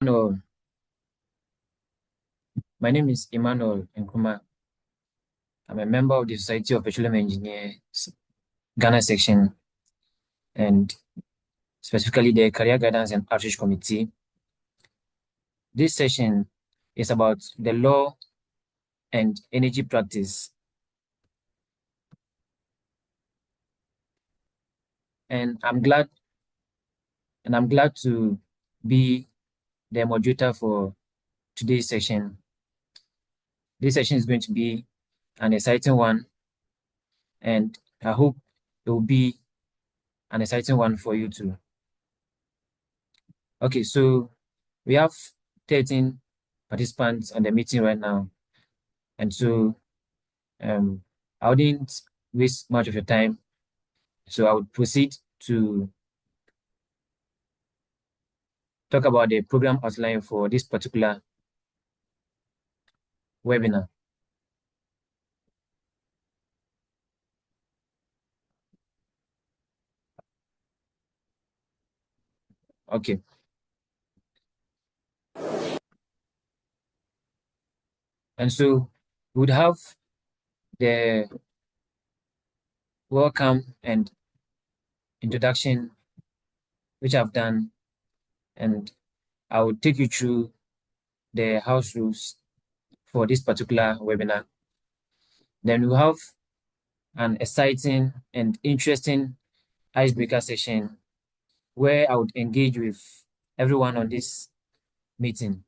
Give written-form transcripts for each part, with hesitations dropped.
Emmanuel. My name is Emmanuel Nkrumah. I'm a member of the Society of Petroleum Engineers Ghana section, and specifically the Career Guidance and Outreach Committee. This session is about the law and energy practice. And I'm glad to be the moderator for today's session. This session is going to be an exciting one, and I hope it will be an exciting one for you too. Okay, so we have 13 participants on the meeting right now. And so I wouldn't waste much of your time. So I would proceed to talk about the program outline for this particular webinar. Okay. And so we would have the welcome and introduction, which I've done, and I will take you through the house rules for this particular webinar. Then we'll have an exciting and interesting icebreaker session where I would engage with everyone on this meeting.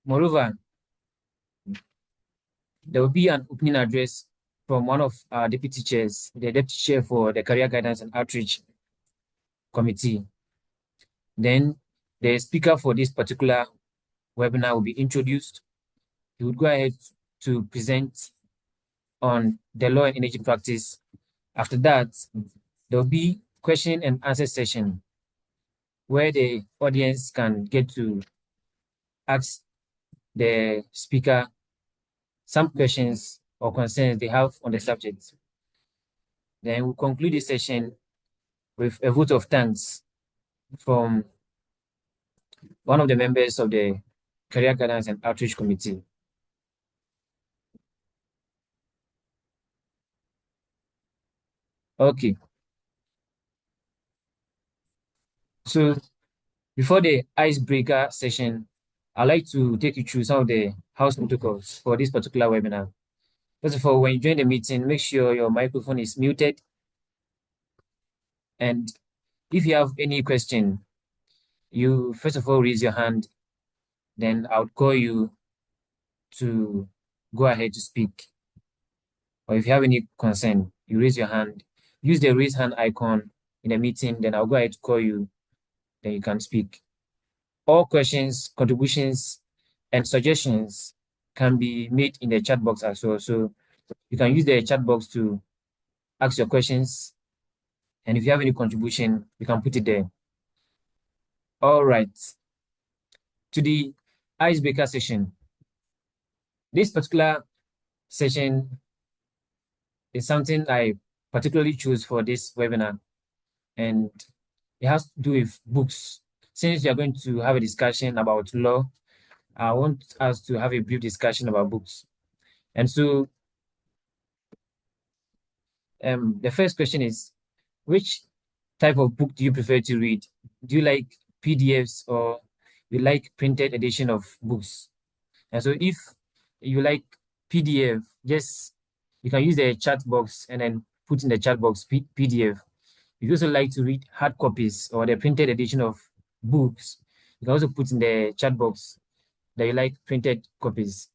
Moreover, there will be an opening address from one of our deputy chairs, the deputy chair for the Career Guidance and Outreach Committee. Then the speaker for this particular webinar will be introduced. He would go ahead to present on the law and energy practice. After that, there will be question and answer session where the audience can get to ask the speaker some questions or concerns they have on the subject. Then we'll conclude the session with a vote of thanks from one of the members of the Career Guidance and Outreach Committee. Okay. So before the icebreaker session, I'd like to take you through some of the house protocols for this particular webinar. First of all, when you join the meeting, make sure your microphone is muted. And if you have any question, you first of all raise your hand, then I'll call you to go ahead to speak. Or if you have any concern, you raise your hand. Use the raise hand icon in the meeting, then I'll go ahead to call you, then you can speak. All questions, contributions, and suggestions can be made in the chat box as well. So you can use the chat box to ask your questions. And if you have any contribution, you can put it there. All right. To the icebreaker session. This particular session is something I particularly choose for this webinar, and it has to do with books. Since we are going to have a discussion about law, I want us to have a brief discussion about books. And so the first question is, which type of book do you prefer to read? Do you like PDFs or you like printed edition of books? And so if you like PDF, just you can use the chat box and then put in the chat box PDF. If you also like to read hard copies or the printed edition of books, you can also put in the chat box that you like printed copies.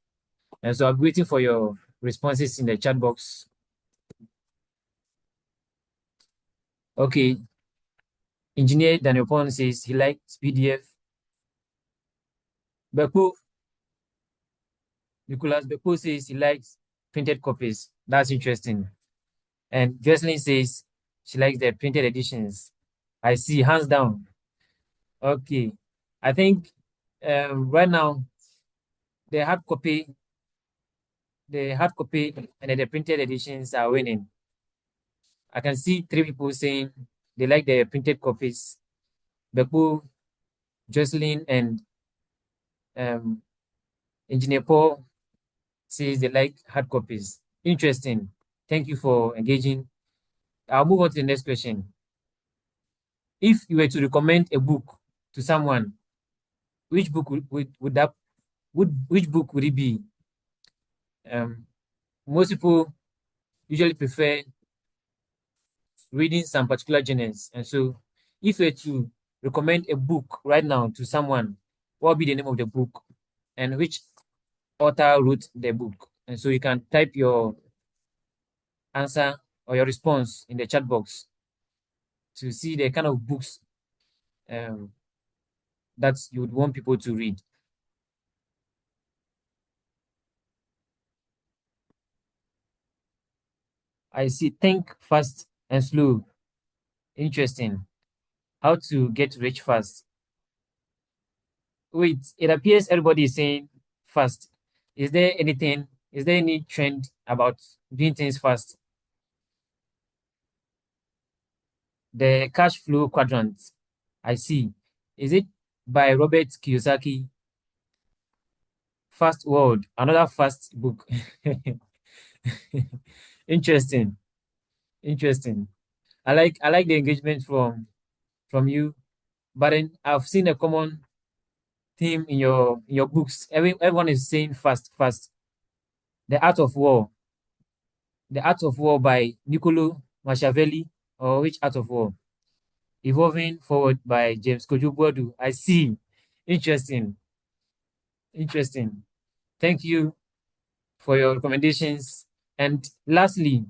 And so I'm waiting for your responses in the chat box. Okay. Engineer Daniel Pon says he likes PDF. Bepo, Nicholas Bepo says he likes printed copies. That's interesting. And Jocelyn says she likes the printed editions. I see, hands down. Okay. I think right now the hard copy and then the printed editions are winning. I can see 3 people saying they like the printed copies, Bepu, Jocelyn, and Engineer Paul says they like hard copies. Interesting. Thank you for engaging. I'll move on to the next question. If you were to recommend a book to someone, which book would that which book would it be? Most people usually prefer reading some particular genres, and so if you were to recommend a book right now to someone, what would be the name of the book and which author wrote the book? And so you can type your answer or your response in the chat box to see the kind of books um, that you would want people to read. I see Think Fast and Slow. Interesting. How to get rich fast. Wait, it appears everybody is saying fast. Is there any trend about doing things fast? The cash flow quadrant, I see. Is it by Robert Kiyosaki? Fast World, another fast book. Interesting. Interesting. I like the engagement from you, but then I've seen a common theme in your books. Everyone is saying fast, fast. The Art of War. The Art of War by Niccolo Machiavelli, or which Art of War? Evolving Forward by James Kojo. I see. Interesting. Interesting. Thank you for your recommendations. And lastly,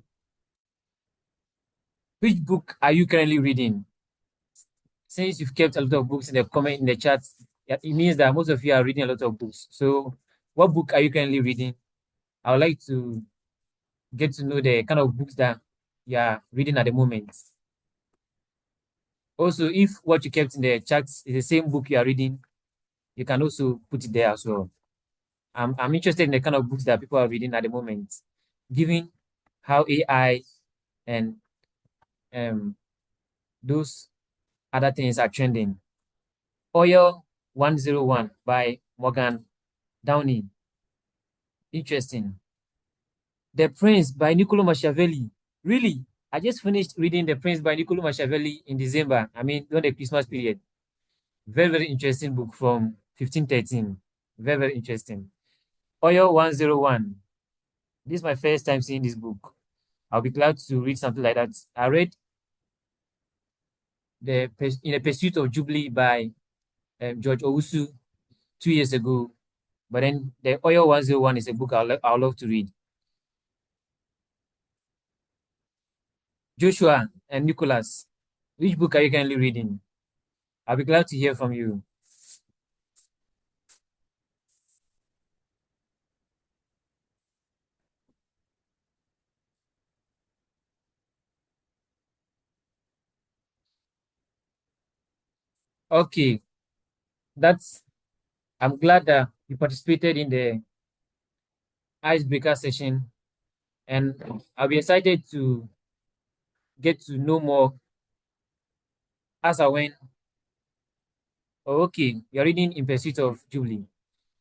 which book are you currently reading? Since you've kept a lot of books in the comment in the chat, it means that most of you are reading a lot of books. So, what book are you currently reading? I would like to get to know the kind of books that you are reading at the moment. Also, if what you kept in the chat is the same book you are reading, you can also put it there as well. I'm interested in the kind of books that people are reading at the moment, given how AI and um, those other things are trending. Oil 101 by Morgan Downey. Interesting. The Prince by Niccolo Machiavelli. Really? I just finished reading The Prince by Niccolo Machiavelli in December. I mean, during the Christmas period. Very, very interesting book from 1513. Very, very interesting. Oil 101. This is my first time seeing this book. I'll be glad to read something like that. I read In a Pursuit of Jubilee by George Owusu 2 years ago. But then the Oil 101 is a book I'll love to read. Joshua and Nicholas, which book are you currently reading? I'll be glad to hear from you. Okay, I'm glad that you participated in the icebreaker session, and I'll be excited to get to know more as I went. Oh, okay, you're reading In Pursuit of Jubilee.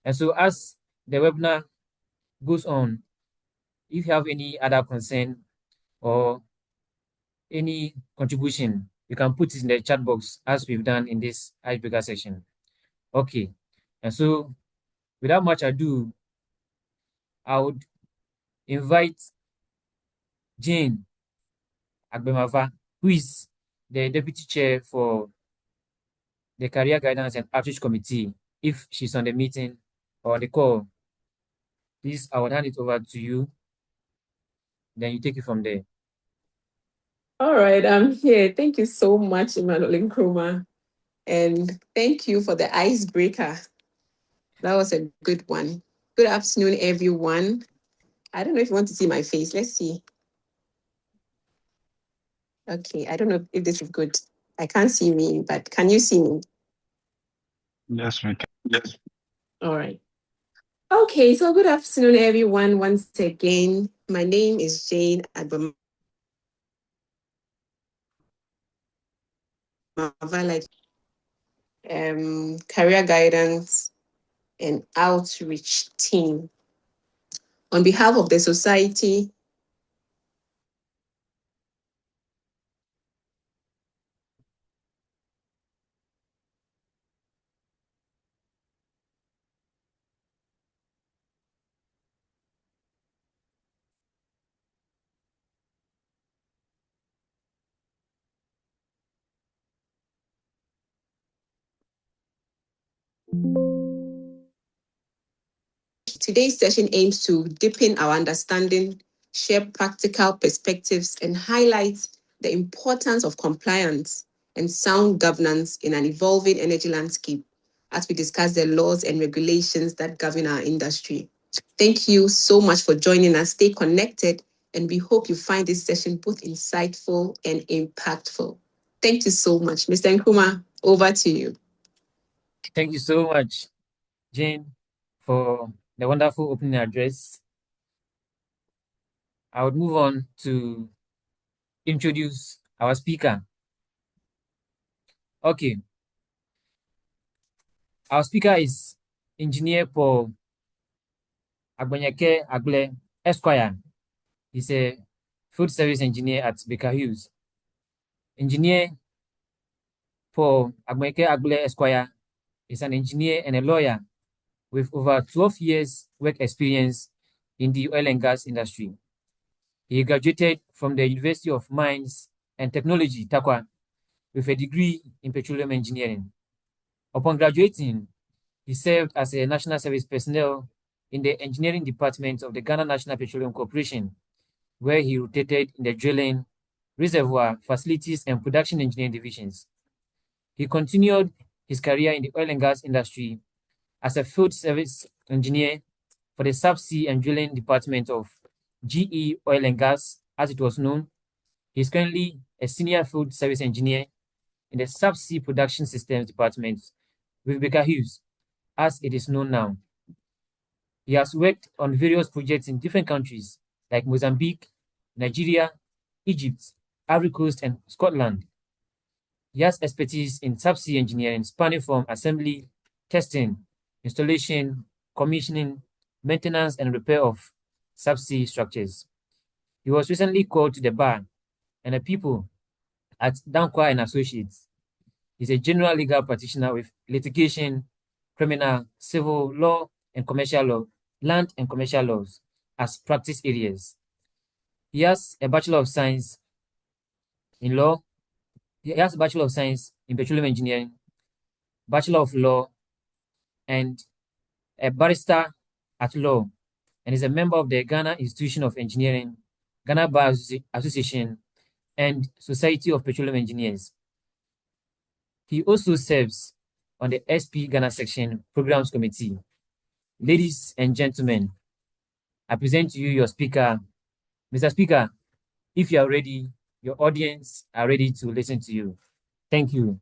And so as the webinar goes on, if you have any other concern or any contribution, you can put it in the chat box as we've done in this icebreaker session. Okay. And so without much ado, I would invite Jane Agbemava, who is the deputy chair for the Career Guidance and Outreach Committee. If she's on the meeting or the call, please, I will hand it over to you. Then you take it from there. All right, I'm here. Thank you so much, Emmanuel Nkrumah. And thank you for the icebreaker. That was a good one. Good afternoon, everyone. I don't know if you want to see my face. Let's see. Okay, I don't know if this is good. I can't see me, but can you see me? Yes, we can. Yes. All right. Okay, so good afternoon, everyone. Once again, my name is Jane Agbemava. career guidance, and outreach team. On behalf of the society, today's session aims to deepen our understanding, share practical perspectives, and highlight the importance of compliance and sound governance in an evolving energy landscape as we discuss the laws and regulations that govern our industry. Thank you so much for joining us. Stay connected, and we hope you find this session both insightful and impactful. Thank you so much. Mr. Nkrumah, over to you. Thank you so much, Jane, for the wonderful opening address. I would move on to introduce our speaker. Okay. Our speaker is Engineer Paul Agbanyeke Agle Esquire. He's a food service engineer at Baker Hughes. Engineer Paul Agbanyeke Agle Esquire is an engineer and a lawyer with over 12 years work experience in the oil and gas industry. He graduated from the University of Mines and Technology, Takwa, with a degree in petroleum engineering. Upon graduating, he served as a national service personnel in the engineering department of the Ghana National Petroleum Corporation, where he rotated in the drilling, reservoir, facilities, and production engineering divisions. He continued his career in the oil and gas industry as a field service engineer for the subsea and drilling department of GE Oil and Gas, as it was known. He is currently a senior field service engineer in the subsea production systems department with Baker Hughes, as it is known now. He has worked on various projects in different countries like Mozambique, Nigeria, Egypt, Ivory Coast, and Scotland. He has expertise in subsea engineering spanning from assembly, testing, installation, commissioning, maintenance, and repair of subsea structures. He was recently called to the bar, and the people at Dankwa and Associates. He's a general legal practitioner with litigation, criminal, civil law, and commercial law, land and commercial laws as practice areas. He has a Bachelor of Science in law. He has a Bachelor of Science in petroleum engineering, Bachelor of Law, and a barrister at law, and is a member of the Ghana Institution of Engineering, Ghana Bar Association, and Society of Petroleum Engineers. He also serves on the SP Ghana Section Programs Committee. Ladies and gentlemen, I present to you your speaker. Mr. Speaker, if you are ready, your audience are ready to listen to you. Thank you.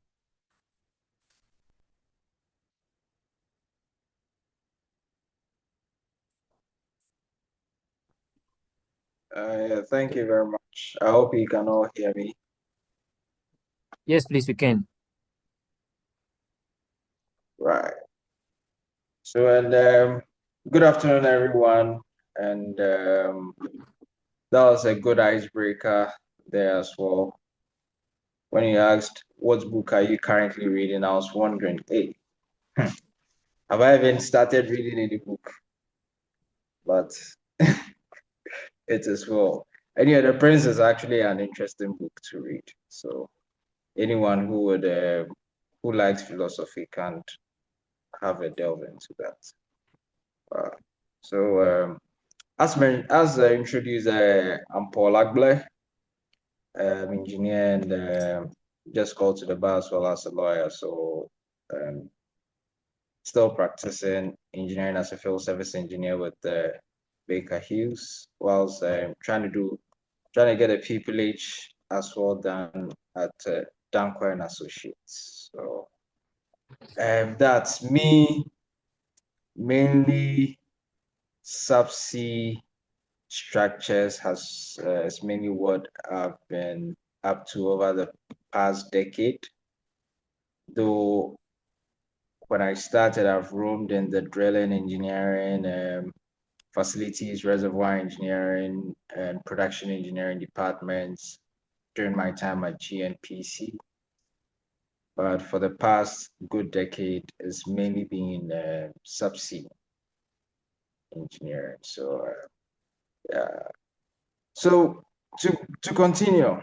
Thank you very much. I hope you can all hear me. Yes, please, we can. Right. So, and good afternoon, everyone. And that was a good icebreaker there as well. When you asked, what book are you currently reading? I was wondering, hey, have I even started reading any book? But it is well. And yeah, The Prince is actually an interesting book to read. So anyone who would who likes philosophy can have a delve into that. So as introduced, I'm Paul Agle, engineer and just called to the bar as well as a lawyer. So still practicing engineering as a field service engineer with Baker Hughes, whilst trying to get a PPH as well done at Dankwa and Associates. So that's me, mainly subsea structures has mainly what I've been up to over the past decade. Though when I started, I've roamed in the drilling engineering, facilities, reservoir engineering, and production engineering departments during my time at GNPC. But for the past good decade, it's mainly been subsea engineering. So, yeah. So to continue,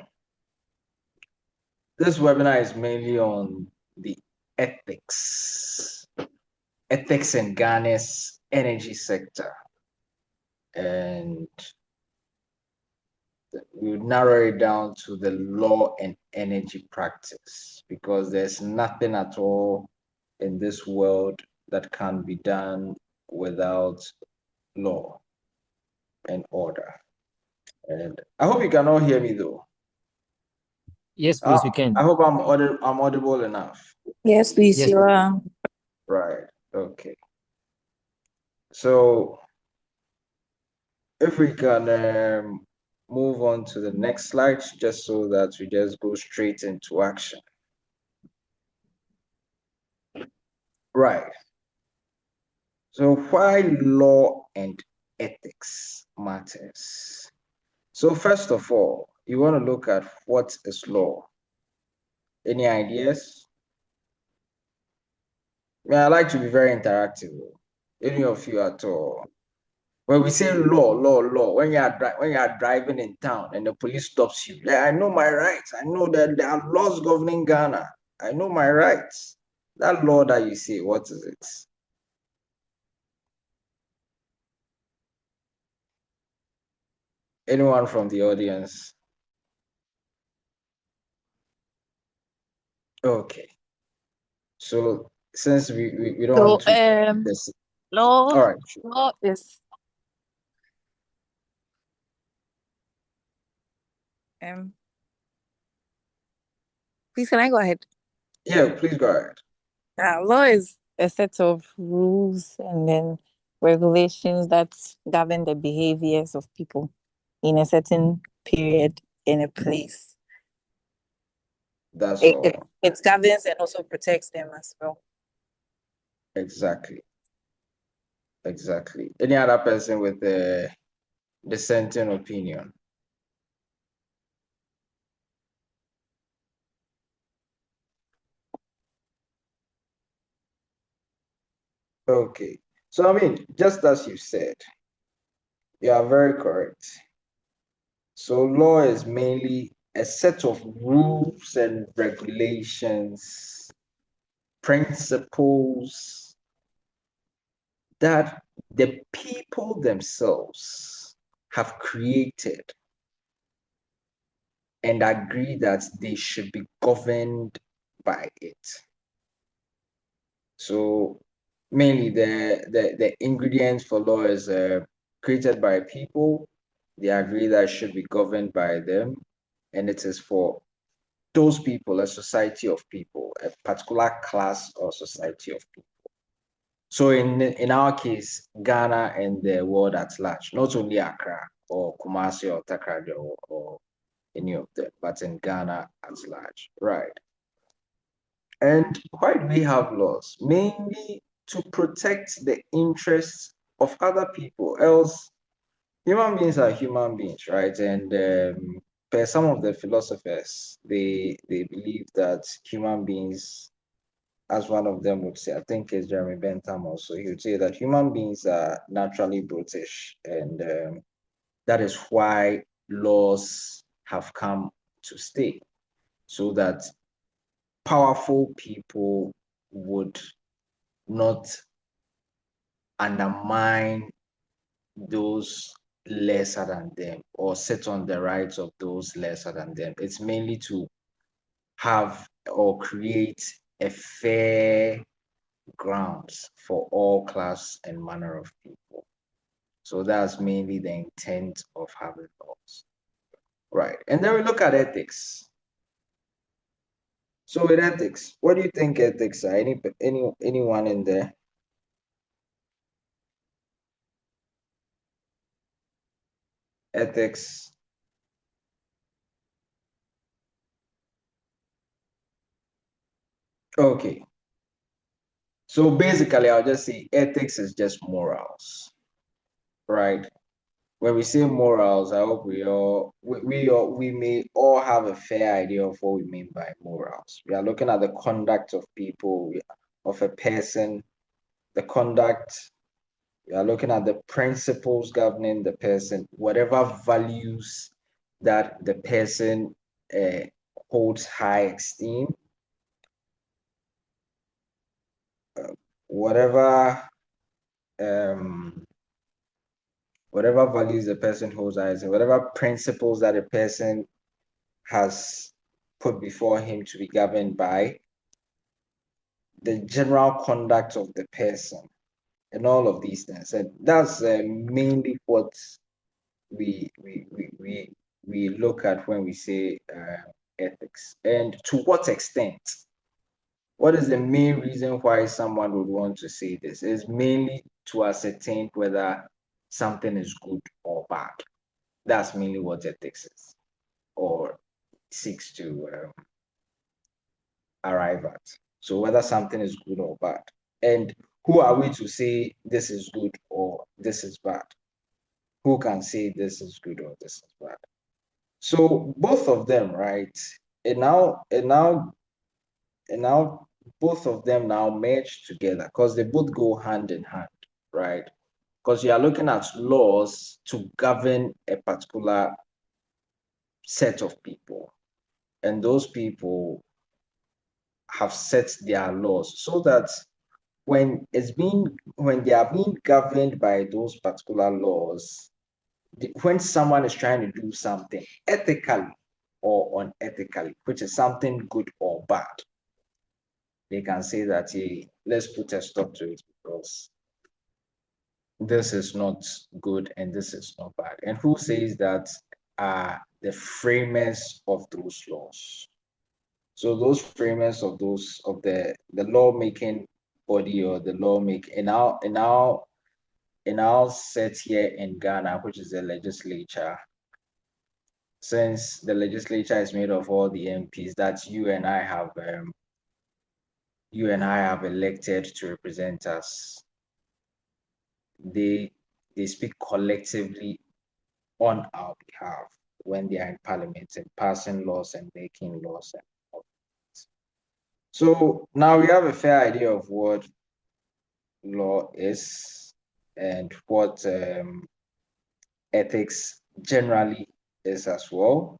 this webinar is mainly on the ethics in Ghana's energy sector. And we narrow it down to the law and energy practice, because there's nothing at all in this world that can be done without law and order. And I hope you can all hear me though. Yes, please, we can. I hope I'm audible enough. Yes, please, Yes, you are. Right. Okay. So if we can move on to the next slide, just so that we just go straight into action. Right. So why law and ethics matters? So first of all, you want to look at what is law. Any ideas? I like to be very interactive. Any of you at all? When we say law, when you are driving in town and the police stops you, yeah, I know my rights. I know that there are laws governing Ghana. I know my rights. That law that you say, what is it? Anyone from the audience? Okay. So since we don't So, want to this, law, all right. Sure. law is please can I go ahead? Yeah, please go ahead. Law is a set of rules and then regulations that govern the behaviors of people in a certain period in a place. That's It, all. it, it governs and also protects them as well. Exactly. Any other person with a dissenting opinion? Okay. So I mean, just as you said, you are very correct. So law is mainly a set of rules and regulations, principles that the people themselves have created and agree that they should be governed by it. So mainly the ingredients for law is created by people. They agree that it should be governed by them, and it is for those people, a society of people, a particular class or society of people. So in our case, Ghana and the world at large, not only Accra or Kumasi or Takrady or any of them, but in Ghana at large, right? And why do we have laws? Mainly to protect the interests of other people. Else, human beings are human beings, right? And per some of the philosophers, they believe that human beings, as one of them would say, I think it's Jeremy Bentham also, he would say that human beings are naturally brutish, and that is why laws have come to stay, so that powerful people would not undermine those lesser than them or sit on the rights of those lesser than them. It's mainly to have or create a fair grounds for all class and manner of people. So that's mainly the intent of having laws. Right. And then we look at ethics. So with ethics, what do you think ethics are? Anyone in there? Ethics. Okay. So basically, I'll just say ethics is just morals, right? When we say morals, I hope we may all have a fair idea of what we mean by morals. We are looking at the conduct of people, of a person, the conduct. We are looking at the principles governing the person, whatever values that the person holds high esteem, whatever um, whatever values the person holds high esteem, whatever principles that a person has put before him to be governed by, the general conduct of the person, and all of these things. And that's mainly what we we we we we look at when we say ethics. And to what extent? What is the main reason why someone would want to say this? Is mainly to ascertain whether something is good or bad. That's mainly what ethics is, or seeks to arrive at. So whether something is good or bad. And who are we to say this is good or this is bad? Who can say this is good or this is bad? So both of them, right? And now both of them now merge together because they both go hand in hand, right? Because you are looking at laws to govern a particular set of people, and those people have set their laws so that when they are being governed by those particular laws, when someone is trying to do something ethically or unethically, which is something good or bad, they can say that, hey, let's put a stop to it because this is not good and this is not bad. And who says that are the framers of those laws? So those framers of the lawmaking body or the lawmaking in our set here in Ghana, which is the legislature, since the legislature is made of all the MPs that you and I have elected to represent us, they speak collectively on our behalf when they are in parliament and passing laws and making laws and all that. So now we have a fair idea of what law is and what ethics generally is as well.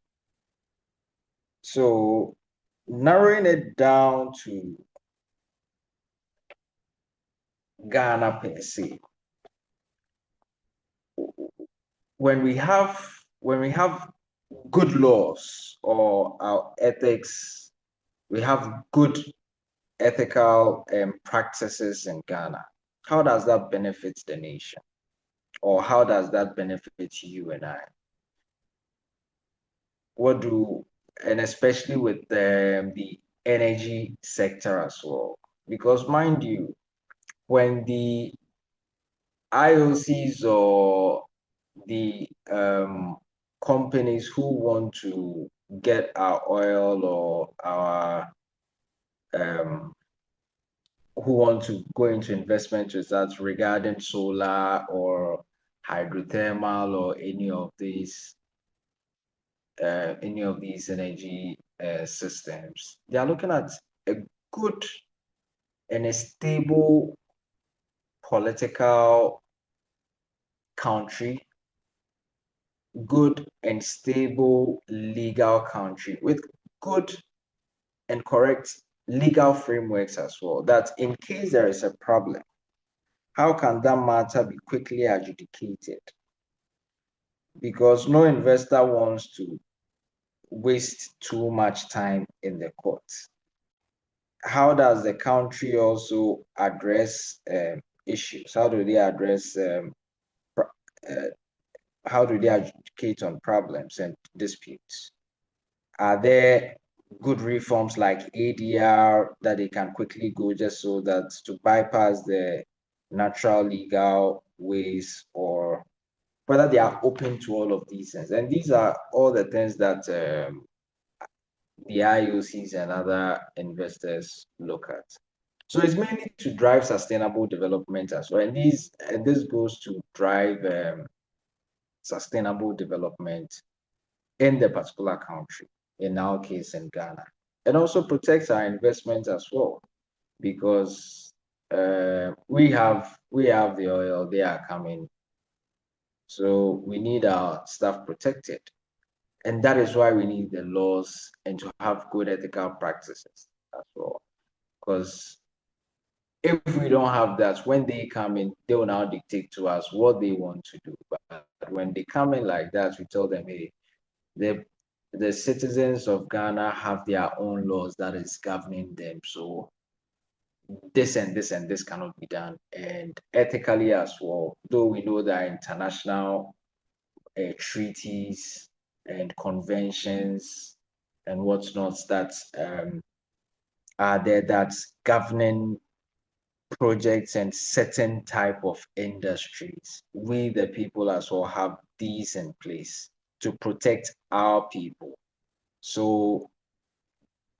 So narrowing it down to Ghana per se, when we have good laws or our ethics, we have good ethical practices in Ghana. How does that benefit the nation? Or how does that benefit you and I? And especially with the energy sector as well. Because mind you, when the IOCs or the companies who want to get our oil or our who want to go into investment with us regarding solar or hydrothermal or any of these energy systems. They are looking at a good and a stable political country, good and stable legal country with good and correct legal frameworks as well. That in case there is a problem, how can that matter be quickly adjudicated? Because no investor wants to waste too much time in the courts. How does the country also address issues? How do they address how do they adjudicate on problems and disputes? Are there good reforms like ADR that they can quickly go just so that to bypass the natural legal ways, or whether they are open to all of these things? And these are all the things that the IOCs and other investors look at. So it's mainly to drive sustainable development as well. And this goes to drive sustainable development in the particular country, in our case in Ghana, and also protects our investments as well, because we have the oil, they are coming, so we need our stuff protected, and that is why we need the laws and to have good ethical practices as well, because if we don't have that, when they come in, they will now dictate to us what they want to do. But when they come in like that, we tell them, hey, the citizens of Ghana have their own laws that is governing them. So this and this and this cannot be done. And ethically as well, though we know that international treaties and conventions and whatnot that are there that's governing projects and certain type of industries. We, the people as well, have these in place to protect our people. So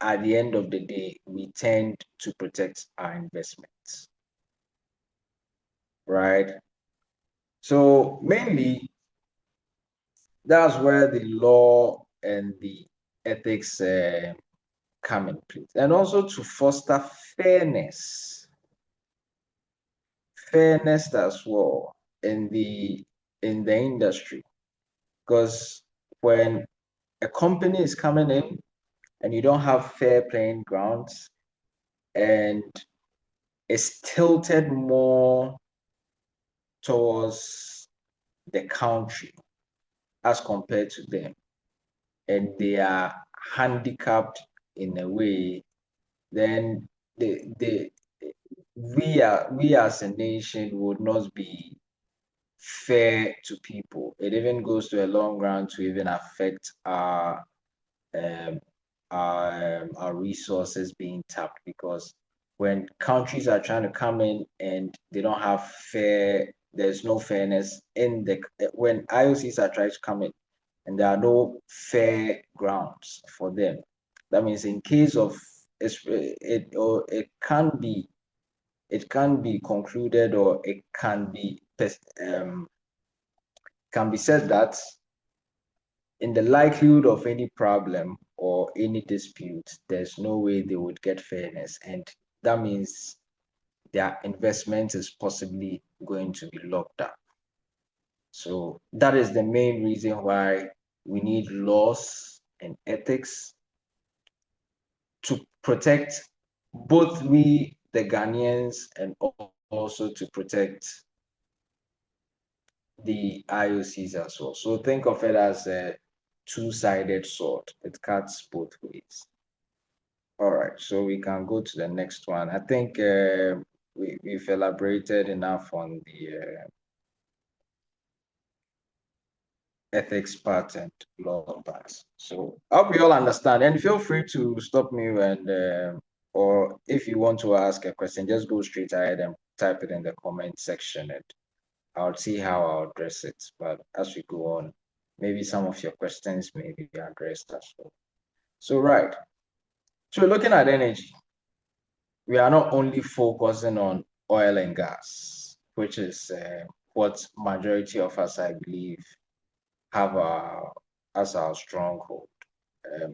at the end of the day, we tend to protect our investments, right? So mainly, that's where the law and the ethics come in place, and also to foster fairness as well in the industry, because when a company is coming in and you don't have fair playing grounds and it's tilted more towards the country as compared to them, and they are handicapped in a way, then we as a nation would not be fair to people. It even goes to a long run to even affect our resources being tapped, because when countries are trying to come in and they don't have there's no fairness in when IOCs are trying to come in and there are no fair grounds for them. That means in case of it can be concluded, or it can be said that in the likelihood of any problem or any dispute, there's no way they would get fairness, and that means their investment is possibly going to be locked up. So that is the main reason why we need laws and ethics to protect both we, the Ghanaians, and also to protect the IOCs as well. So think of it as a two-sided sword. It cuts both ways. All right, so we can go to the next one. I think we've elaborated enough on the ethics part and law part. So I hope you all understand, and feel free to stop me and or if you want to ask a question, just go straight ahead and type it in the comment section, and I'll see how I'll address it. But as we go on, maybe some of your questions may be addressed as well. So right, so looking at energy, we are not only focusing on oil and gas, which is what majority of us, I believe, have as our stronghold.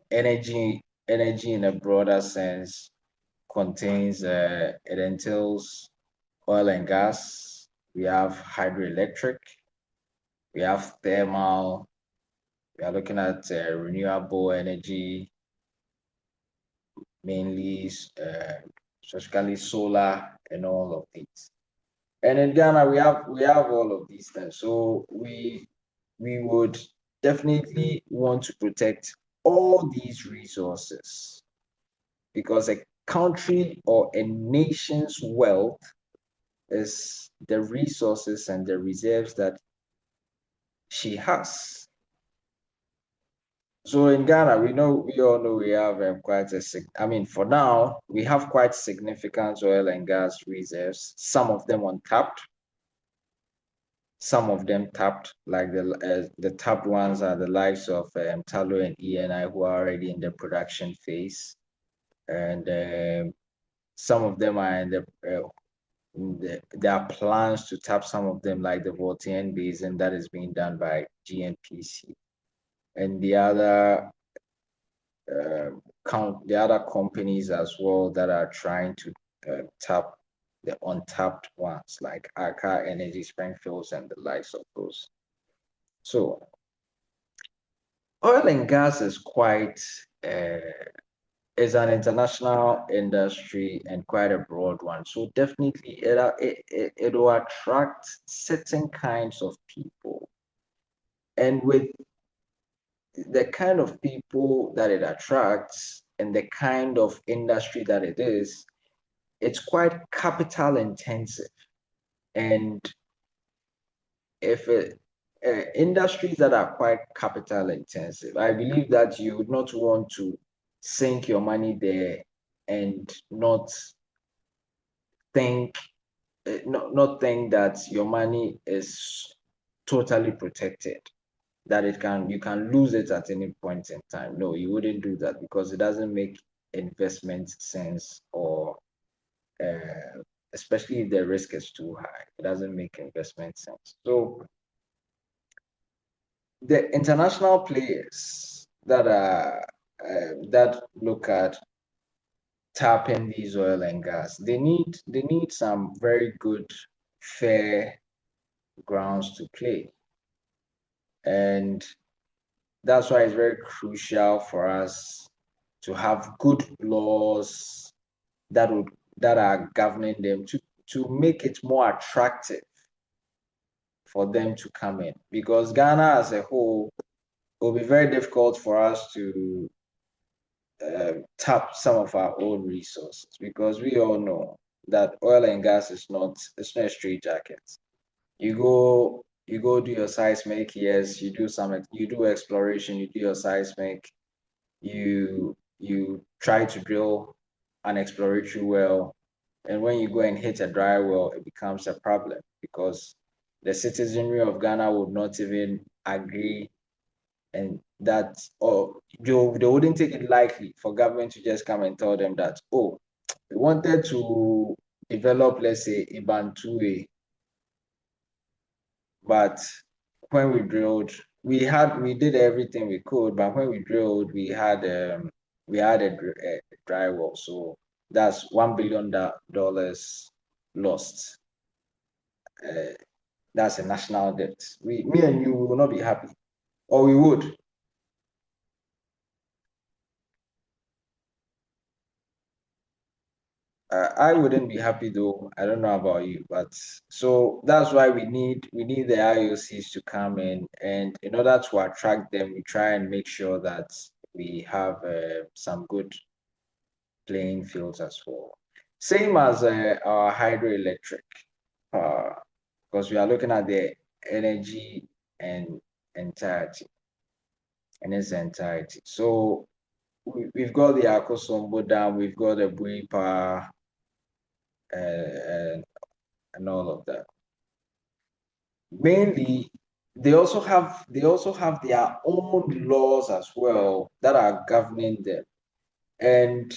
Energy in a broader sense contains it entails oil and gas. We have hydroelectric, we have thermal, we are looking at renewable energy, mainly specifically solar and all of these. And in Ghana, we have all of these things. So we would definitely want to protect all these resources, because a country or a nation's wealth is the resources and the reserves that she has. So in Ghana, we all know we have for now, we have quite significant oil and gas reserves, some of them untapped, some of them tapped, like the tapped ones are the likes of Tullow and ENI, who are already in the production phase. And some of them are there are plans to tap some of them, like the Voltaire Basin that is being done by GNPC, and the other the other companies as well that are trying to tap the untapped ones like Aka Energy, Springfields, and the likes of those. So oil and gas is quite is an international industry and quite a broad one. So definitely it will attract certain kinds of people. And with the kind of people that it attracts and the kind of industry that it is, it's quite capital intensive. And if industries that are quite capital intensive, I believe that you would not want to sink your money there and not think not think that your money is totally protected, that you can lose it at any point in time. No, you wouldn't do that because it doesn't make investment sense, or especially if the risk is too high, it doesn't make investment sense. So the international players that are that look at tapping these oil and gas, they need some very good, fair grounds to play. And that's why it's very crucial for us to have good laws that are governing them to make it more attractive for them to come in. Because Ghana as a whole, it will be very difficult for us to tap some of our own resources, because we all know that oil and gas is not a straight jacket. You go do your seismic, yes, you do exploration, you do your seismic, you try to drill an exploratory well, and when you go and hit a dry well, it becomes a problem because the citizenry of Ghana would not even agree, and that, or they wouldn't take it lightly for government to just come and tell them that, oh, we wanted to develop, let's say, Ibantue, but when we drilled, we did everything we could, but when we drilled, we had a dry well, so that's $1 billion lost. That's a national debt. Me and you will not be happy, or we would. I wouldn't be happy though. I don't know about you, but so that's why we need the IOCs to come in, and in order to attract them, we try and make sure that we have some good playing fields as well. Same as our hydroelectric, because we are looking at the energy and entirety in its entirety. So we've got the Akosombo Dam, we've got the Bui Power, and all of that. Mainly, they also have their own laws as well that are governing them. And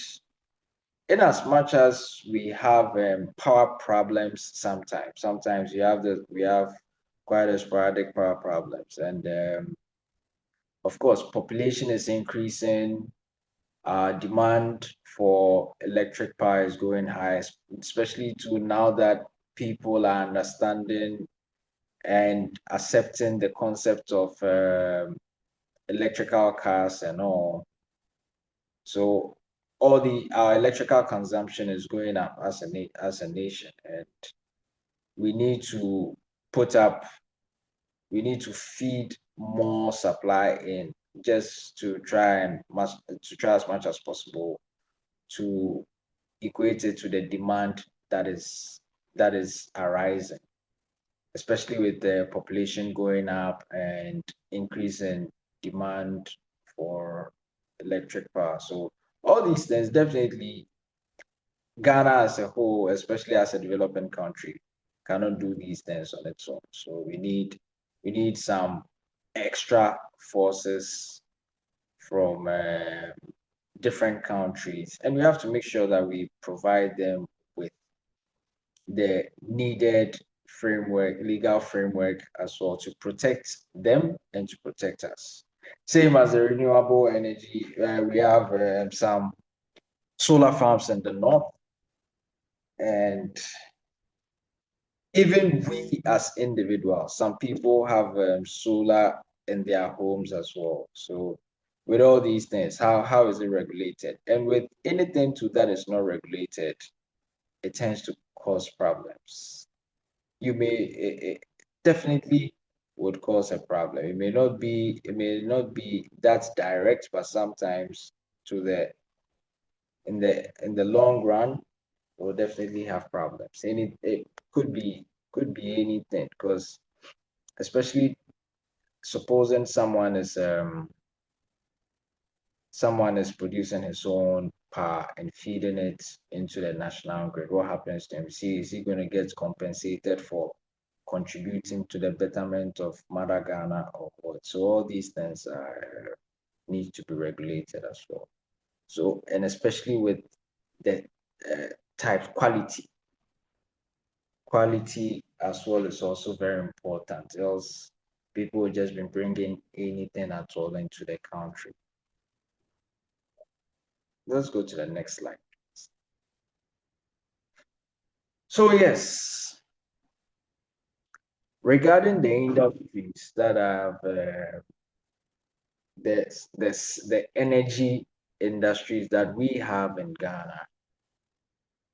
in as much as we have power problems, sometimes we have quite a sporadic power problems, and of course, population is increasing. Demand for electric power is going high, especially to now that people are understanding and accepting the concept of electrical cars and all. So our electrical consumption is going up as a nation, and we need to feed more supply in, just to try as much as possible to equate it to the demand that is arising, especially with the population going up and increasing demand for electric power. So all these things, definitely Ghana as a whole, especially as a developing country, cannot do these things on its own. So we need some extra forces from different countries, and we have to make sure that we provide them with the needed framework, legal framework as well, to protect them and to protect us. Same as the renewable energy, we have some solar farms in the north, and even we as individuals, some people have solar in their homes as well. So with all these things, how is it regulated? And with anything too that is not regulated, it tends to cause problems. It definitely would cause a problem. It may not be that direct, but sometimes in the long run, will definitely have problems. It could be anything, because especially supposing someone is producing his own power and feeding it into the national grid. What happens to him? Is he going to get compensated for contributing to the betterment of Mother Ghana or what? So all these things need to be regulated as well. So, and especially with the type quality as well is also very important, else people will just be bringing anything at all into the country. Let's go to the next slide. So yes, regarding the industries that have the energy industries that we have in Ghana,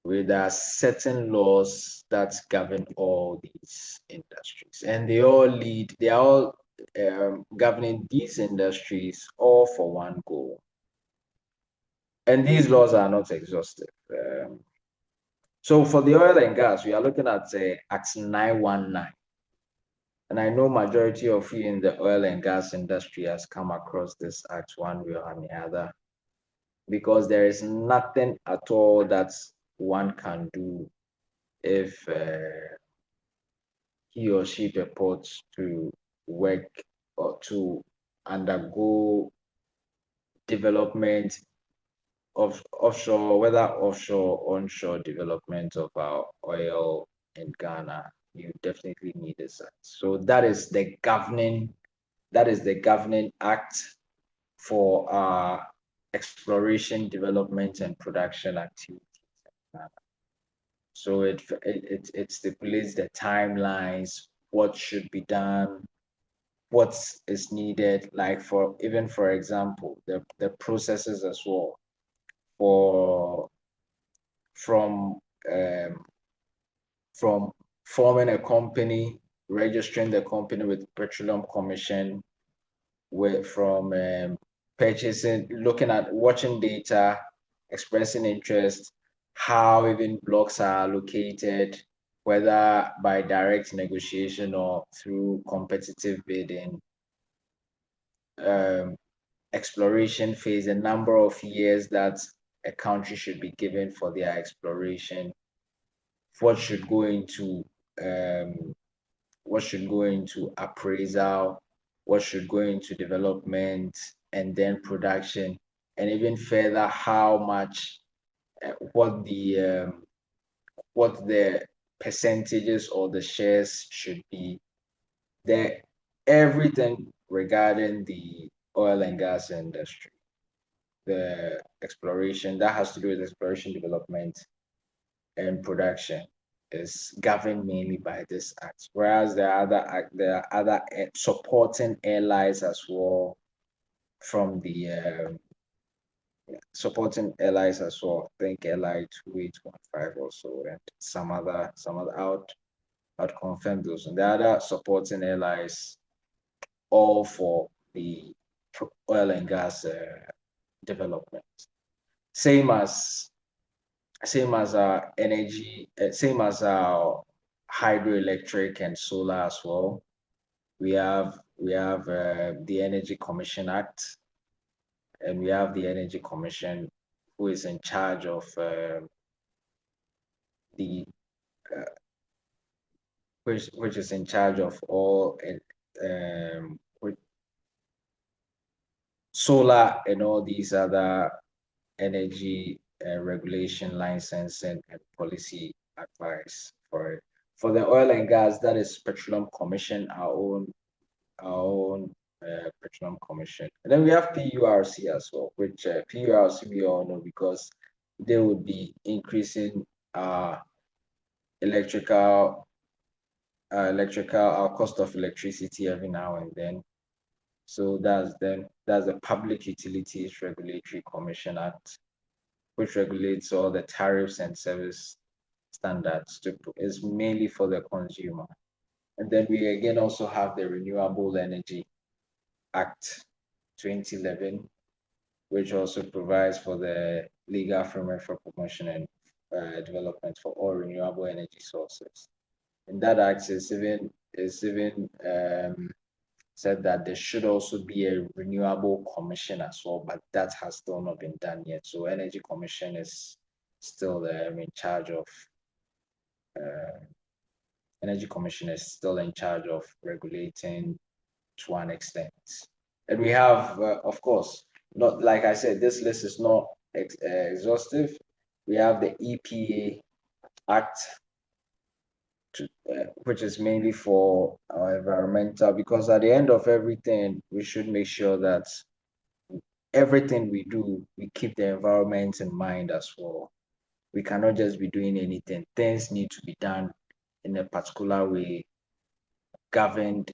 with certain laws that govern all these industries, and they are all governing these industries all for one goal. And these laws are not exhaustive. So for the oil and gas, we are looking at Act 919. And I know majority of you in the oil and gas industry has come across this act one way or the other, because there is nothing at all that one can do if he or she purports to work or to undergo development of offshore, whether offshore or onshore development of our oil in Ghana. You definitely need this act. So that is the governing act for our exploration, development, and production activities in Ghana. So it stipulates the timelines, what should be done, what is needed, like for example, the processes as well, from forming a company, registering the company with Petroleum Commission, from purchasing, looking at watching data, expressing interest, how even blocks are allocated, whether by direct negotiation or through competitive bidding, exploration phase, a number of years that a country should be given for their exploration, what should go into appraisal, what should go into development, and then production, and even further how much, what the percentages or the shares should be. Everything regarding the oil and gas industry, the exploration that has to do with exploration, development, and production is governed mainly by this act, whereas there are other supporting allies as well, from the supporting allies as well. I think LI 2815 also, and some other I'd confirm those, and the other supporting allies, all for the oil and gas development. Same as our energy, same as our hydroelectric and solar as well. We have the Energy Commission Act, and we have the Energy Commission, who is in charge of which is in charge of all with solar and all these other energy regulation, licensing, and policy advice for it. For the oil and gas, that is Petroleum Commission, our own Petroleum Commission. And then we have PURC as well, which PURC we all know because they would be increasing electrical our cost of electricity every now and then. So that's the Public Utilities Regulatory Commission Act, which regulates all the tariffs and service standards is mainly for the consumer. And then we again also have the Renewable Energy Act 2011, which also provides for the legal framework for promotion and development for all renewable energy sources. And that act is even said that there should also be a renewable commission as well, but that has still not been done yet. So Energy Commission is still in charge of Energy Commission is still in charge of regulating to an extent. And we have, of course, not like I said, this list is not exhaustive. We have the EPA Act, which is mainly for our environmental, because at the end of everything, we should make sure that everything we do, we keep the environment in mind as well. We cannot just be doing anything. Things need to be done in a particular way, governed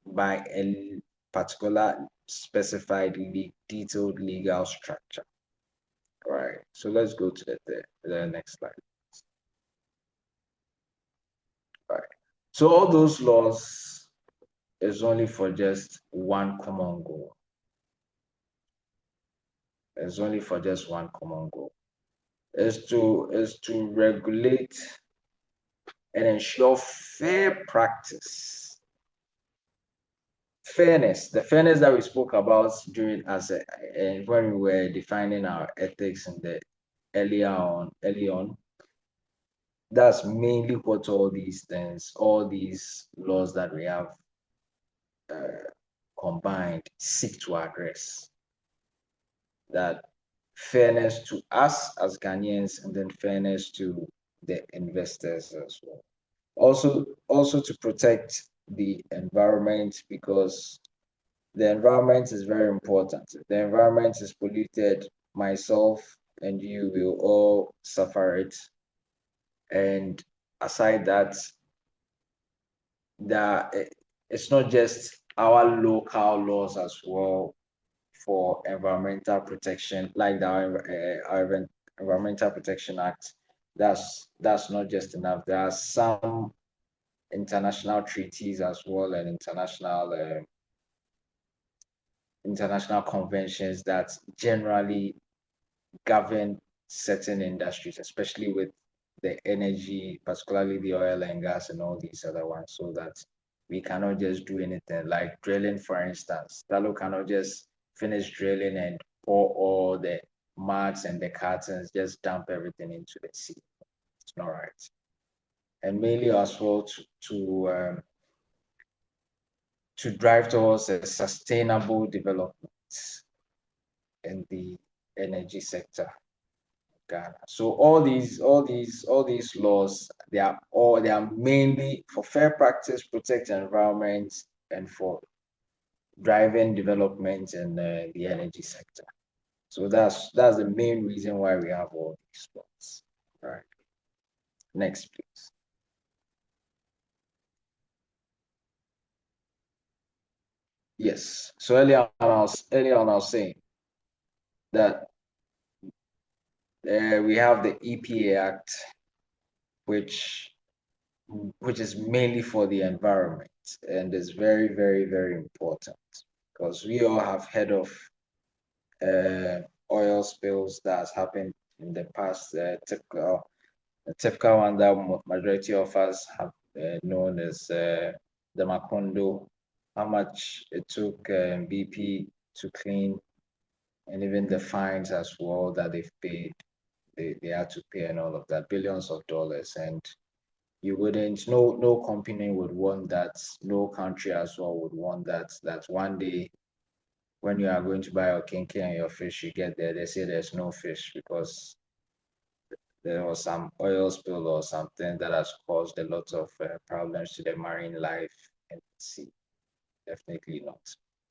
by a particular specified detailed legal structure. All right, so let's go to the next slide. All right, so all those laws is only for just one common goal. It's only for just one common goal. Is to regulate and ensure fair practice. Fairness, the fairness that we spoke about during when we were defining our ethics in the early on, that's mainly what all these things, all these laws that we have combined seek to address. That fairness to us as Ghanaians, and then fairness to the investors as well. Also to protect the environment, because the environment is very important. If the environment is polluted, myself and you will all suffer it. And aside that, it's not just our local laws as well for environmental protection, like our Environmental Protection Act. That's not just enough. There are some international treaties as well, and international conventions that generally govern certain industries, especially with the energy, particularly the oil and gas and all these other ones, so that we cannot just do anything like drilling, for instance. Dalo cannot just finish drilling and pour all the muds and the cartons, just dump everything into the sea. It's not right. And mainly as well to drive towards a sustainable development in the energy sector of Ghana. So all these laws, they are mainly for fair practice, protect the environment, and for driving development in the energy sector. So that's the main reason why we have all these laws. All right. Next, please. Yes. So earlier on I was saying that we have the EPA Act, which is mainly for the environment, and is very, very, very important, because we all have heard of oil spills that's happened in the past. The typical one that majority of us have known is the Macondo, how much it took BP to clean, and even the fines as well that they've paid. They had to pay and all of that, billions of dollars. And you wouldn't, no company would want that, no country as well would want that one day when you are going to buy your kinky and your fish, you get there, they say there's no fish because there was some oil spill or something that has caused a lot of problems to the marine life in the sea. Definitely not.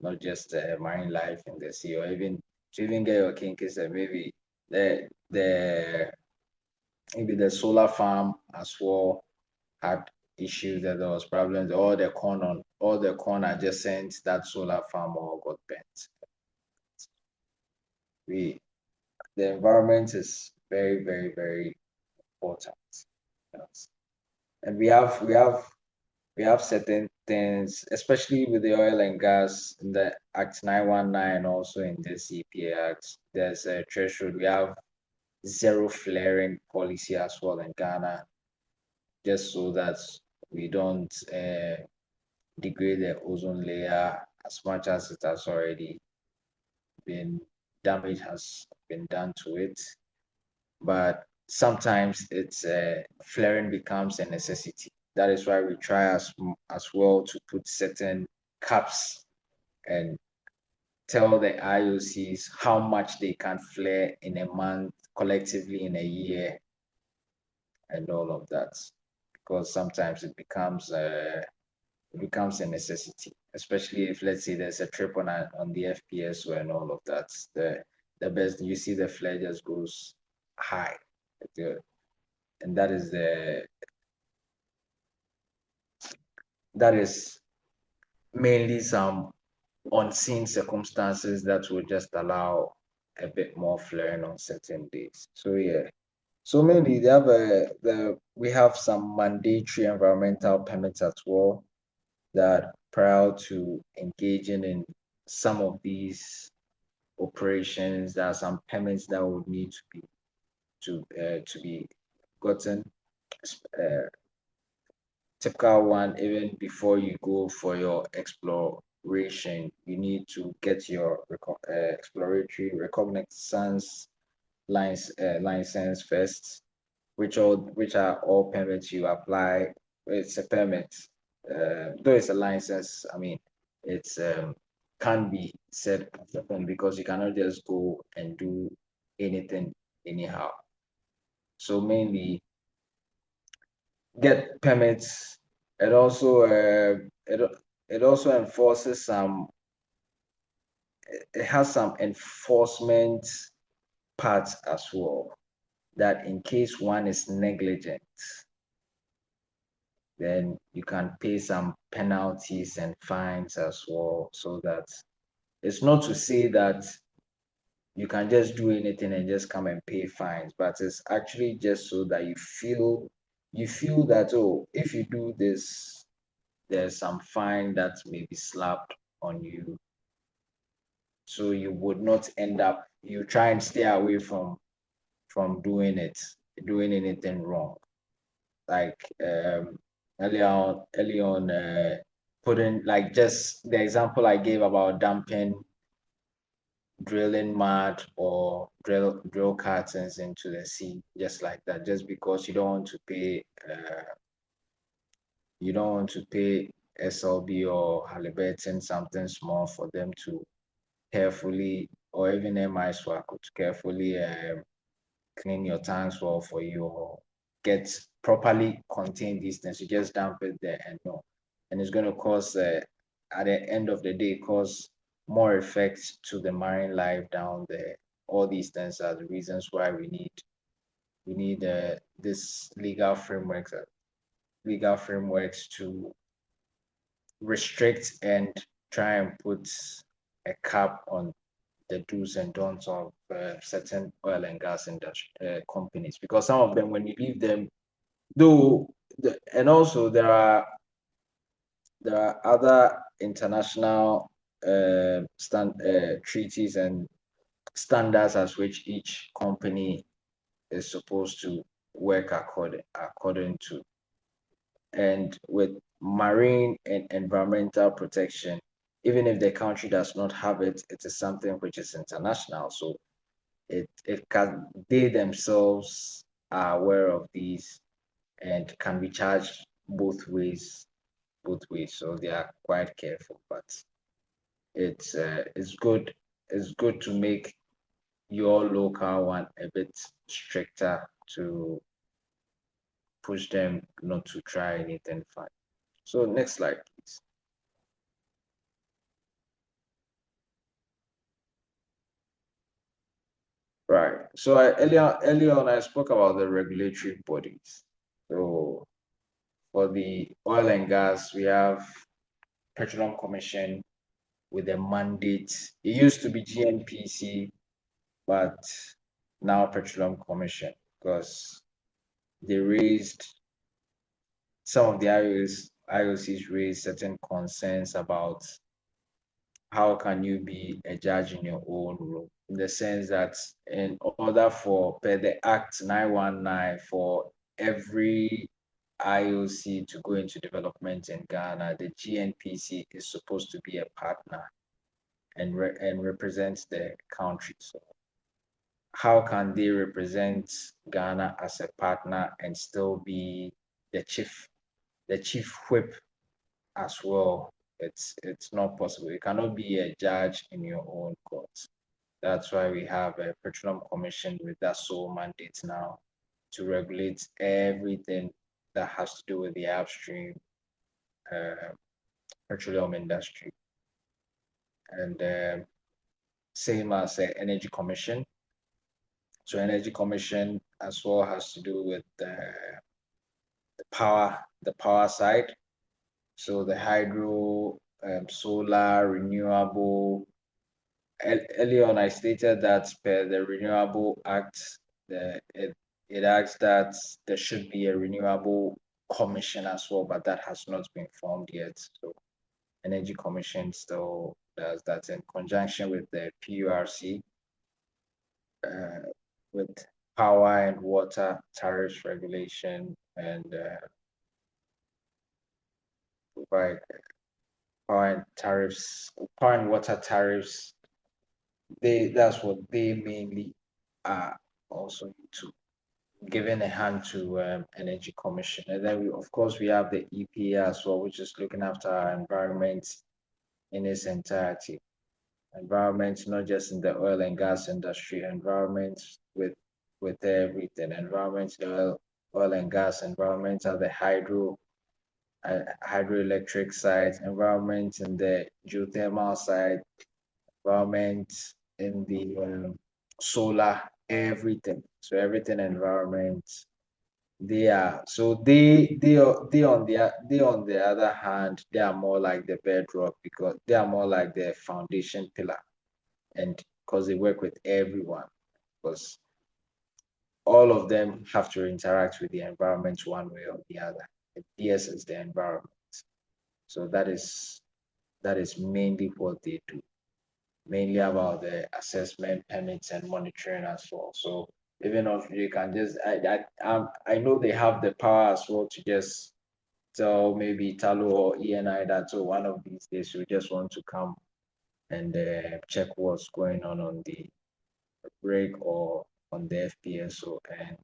Not just marine life in the sea, or even to even get your kinkies, and maybe the maybe the solar farm as well had issues, that there was problems. All the corn adjacent that solar farm all got bent. We The environment is very, very, very important. Yes. And we have certain things, especially with the oil and gas in the Act 919, also in the CPA Act. There's a threshold. We have zero flaring policy as well in Ghana, just so that we don't degrade the ozone layer as much as it has already been damage has been done to it. But sometimes it's flaring becomes a necessity. That is why we try as well to put certain caps and tell the IOCs how much they can flare in a month, collectively in a year, and all of that. Because sometimes it becomes a necessity, especially if, let's say, there's a trip on the FPSO and all of that. The best you see, the flare just goes high, and that is mainly some unseen circumstances that will just allow a bit more flaring on certain days. So yeah. So mainly we have some mandatory environmental permits as well, that prior to engaging in some of these operations, there are some permits that would need to be gotten. Uh, Typical one, even before you go for your exploration, you need to get your exploratory reconnaissance license first, which are all permits you apply. It's a permit, though it's a license. I mean, it's can be said as a permit because you cannot just go and do anything anyhow. So mainly get permits. It also it also enforces some. It has some enforcement parts as well. That in case one is negligent, then you can pay some penalties and fines as well. So that it's not to say that you can just do anything and just come and pay fines, but it's actually just so that you feel that, oh, if you do this, there's some fine that may be slapped on you. So you would not end up, you try and stay away from doing anything wrong. Like early on putting, like, just the example I gave about dumping drilling mud or drill cartons into the sea, just like that, just because you don't want to pay SLB or Halliburton something small for them to carefully, or even MI SWAC to carefully clean your tanks well for you, or get properly contain these things. You just dump it there and no, and it's going to cause at the end of the day cause more effects to the marine life down there. All these things are the reasons why we need this legal frameworks to restrict and try and put a cap on the do's and don'ts of certain oil and gas industry companies, because some of them, when you leave them, and also there are other international treaties and standards as which each company is supposed to work according to. And with marine and environmental protection, even if the country does not have it, it is something which is international. So they themselves are aware of these and can be charged both ways. So they are quite careful. But it's good. It's good to make your local one a bit stricter to push them not to try anything fun. So next slide, please. Right. So earlier on, I spoke about the regulatory bodies. So for the oil and gas, we have Petroleum Commission with a mandate. It used to be GNPC, but now Petroleum Commission because they raised some of the IOCs raised certain concerns about how can you be a judge in your own room, in the sense that in order for per the Act 919 for every IOC to go into development in Ghana, the GNPC is supposed to be a partner and represent the country. So how can they represent Ghana as a partner and still be the chief whip as well? It's not possible. You cannot be a judge in your own court. That's why we have a Petroleum Commission with that sole mandate now to regulate everything that has to do with the upstream petroleum industry. And same as the Energy Commission. So Energy Commission as well has to do with the power side. So the hydro, solar, renewable. Earlier on, I stated that per the Renewable Act, it acts that there should be a renewable commission as well, but that has not been formed yet. So Energy Commission still does that in conjunction with the PURC, with power and water tariffs regulation and provide power and water tariffs. That's what they mainly are also into giving a hand to Energy Commission. And then of course we have the EPA as well, which is looking after our environment in its entirety. Environment, not just in the oil and gas industry, environment with everything, environment, oil and gas, environment at the hydroelectric side, environment in the geothermal side, environment in the solar, everything. So everything environment. They are so they on the other hand, they are more like the bedrock because they are more like the foundation pillar, and because they work with everyone, because all of them have to interact with the environment one way or the other. The DS is the environment. So that is mainly what they do, mainly about the assessment, permits, and monitoring as well. So even if you can just, I know they have the power as well to just tell maybe Talo or ENI that so one of these days we just want to come and check what's going on the break or on the FPSO, and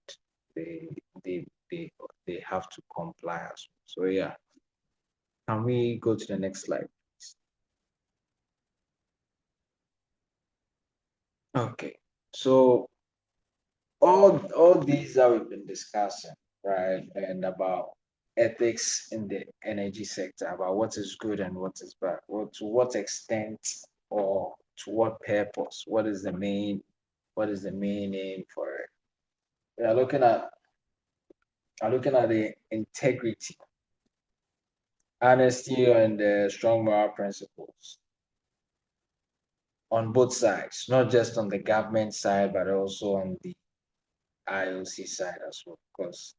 they they have to comply as well. So yeah, can we go to the next slide, please? Okay, so all these that we've been discussing, right, and about ethics in the energy sector, about what is good and what is bad, to what extent or to what purpose, what is the main aim for it. We are looking at the integrity, honesty, and strong moral principles on both sides, not just on the government side, but also on the IOC side as well, because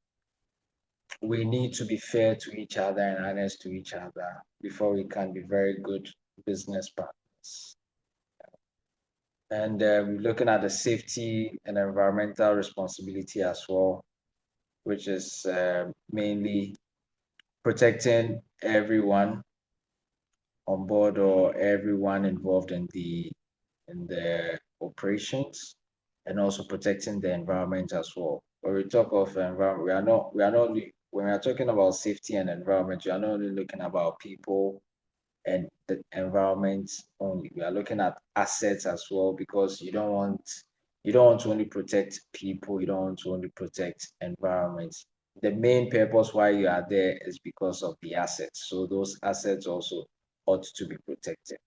we need to be fair to each other and honest to each other before we can be very good business partners. And looking at the safety and environmental responsibility as well, which is mainly protecting everyone on board or everyone involved in the operations, and also protecting the environment as well. When we talk of environment, we are not when we are talking about safety and environment, we are not only looking about people and the environment only. We are looking at assets as well, because you don't want to only protect people, you don't want to only protect environments. The main purpose why you are there is because of the assets. So those assets also ought to be protected.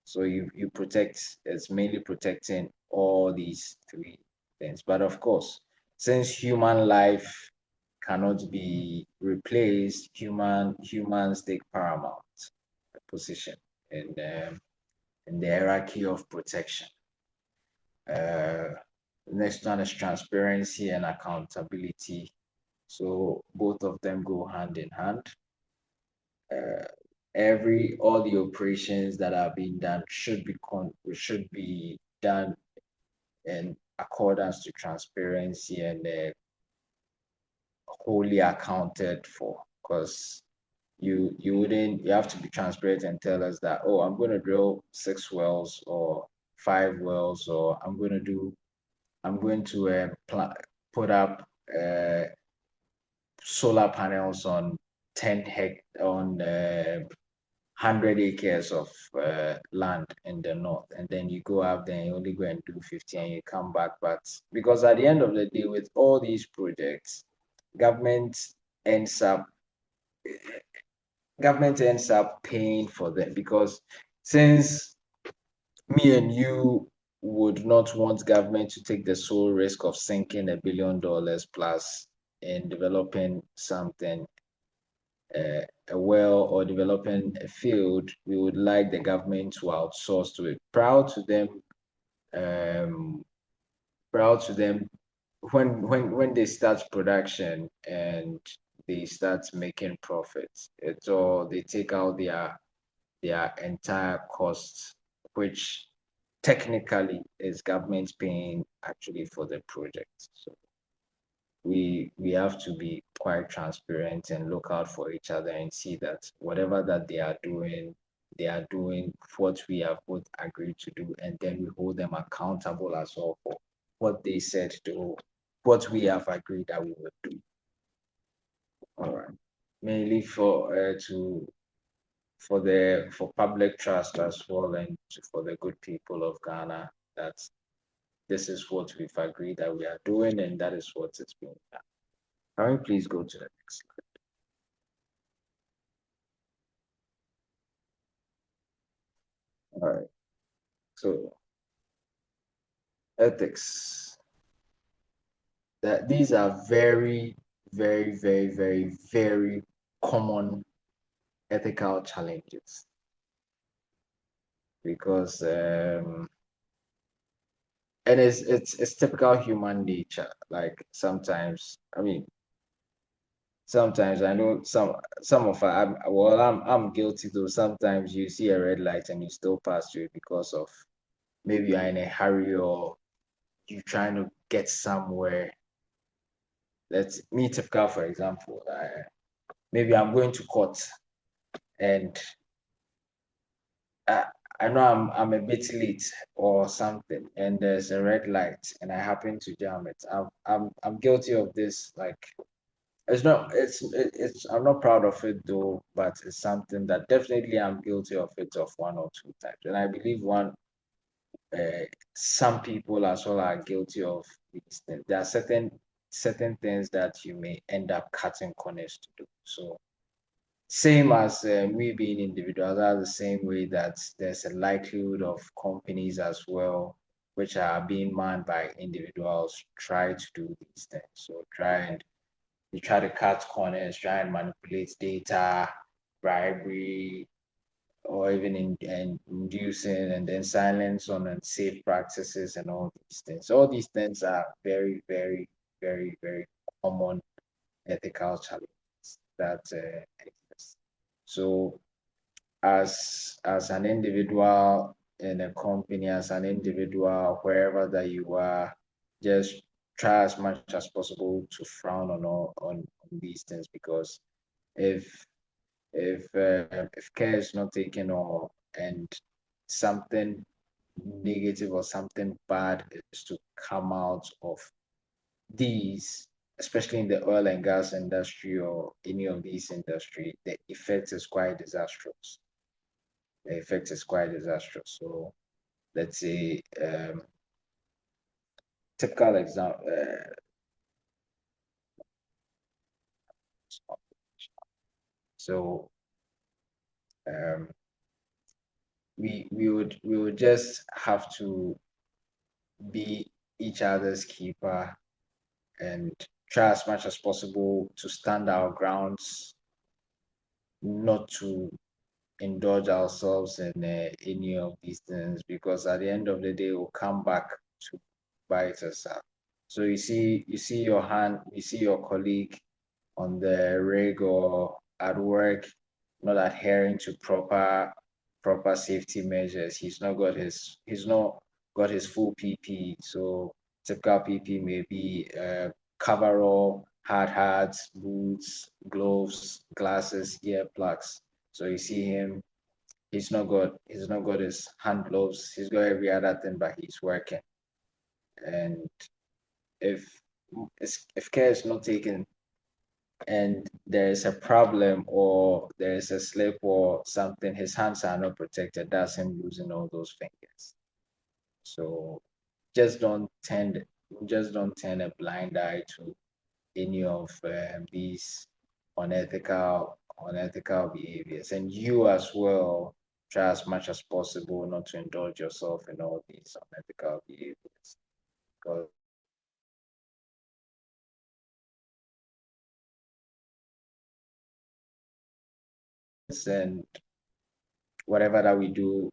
So you protect, it's mainly protecting all these three things. But of course, since human life cannot be replaced, humans take paramount position in the hierarchy of protection. Next one is transparency and accountability. So both of them go hand in hand. All the operations that are being done should be done in accordance to transparency and wholly accounted for. Because you have to be transparent and tell us that, oh, I'm going to drill 6 wells or 5 wells, or I'm going to put up solar panels on 100 acres of land in the north, and then you go out there and you only go and do 50 and you come back. But because at the end of the day, with all these projects, government ends up paying for them, because since me and you would not want government to take the sole risk of sinking $1 billion plus in developing something, a well or developing a field, we would like the government to outsource to it. Proud to them when they start production and they start making profits. They take out their entire costs, which technically is government paying actually for the project. So we have to be quite transparent and look out for each other and see that whatever that they are doing what we have both agreed to do, and then we hold them accountable as well for what they said to what we have agreed that we would do. All right. Mainly for public trust as well, and for the good people of Ghana, that this is what we've agreed that we are doing, and that is what is being done. Can we please go to the next slide? All right. So ethics. These are very, very, very, very, very common ethical challenges, because and it's typical human nature. Like sometimes I know some of I'm guilty though. Sometimes you see a red light and you still pass through it because of maybe you're in a hurry, or you're trying to get somewhere. Let's me typical, for example. Maybe I'm going to court, and I know I'm a bit late or something, and there's a red light, and I happen to jam it. I'm guilty of this. Like, I'm not proud of it though, but it's something that definitely I'm guilty of it of 1 or 2 times, and I believe some people as well are guilty of these things. There are certain things that you may end up cutting corners to do. So same as we being individuals, that's the same way that there's a likelihood of companies as well, which are being manned by individuals, try to do these things. So they try to cut corners, try and manipulate data, bribery, or even inducing, and then silence on unsafe practices and all these things. All these things are very, very, very, very common ethical challenges that exist. So as an individual in a company, as an individual, wherever that you are, just try as much as possible to frown on these things, because if if care is not taken, or and something negative or something bad is to come out of these, especially in the oil and gas industry or any of these industry, the effect is quite disastrous. the effect is quite disastrous. So let's say typical example. So we would just have to be each other's keeper and try as much as possible to stand our grounds, not to indulge ourselves in any of these things, because at the end of the day, we'll come back to bite us up. So you see your colleague on the rig or at work not adhering to proper safety measures. He's not got his full PP. So typical PP may be coverall, hard hats, boots, gloves, glasses, earplugs. So you see him, he's not got his hand gloves, he's got every other thing, but he's working. And if if care is not taken and there is a problem or there is a slip or something, his hands are not protected, that's him losing all those fingers. So just don't turn a blind eye to any of these unethical behaviors. And you as well, try as much as possible not to indulge yourself in all these unethical behaviors. Because and whatever that we do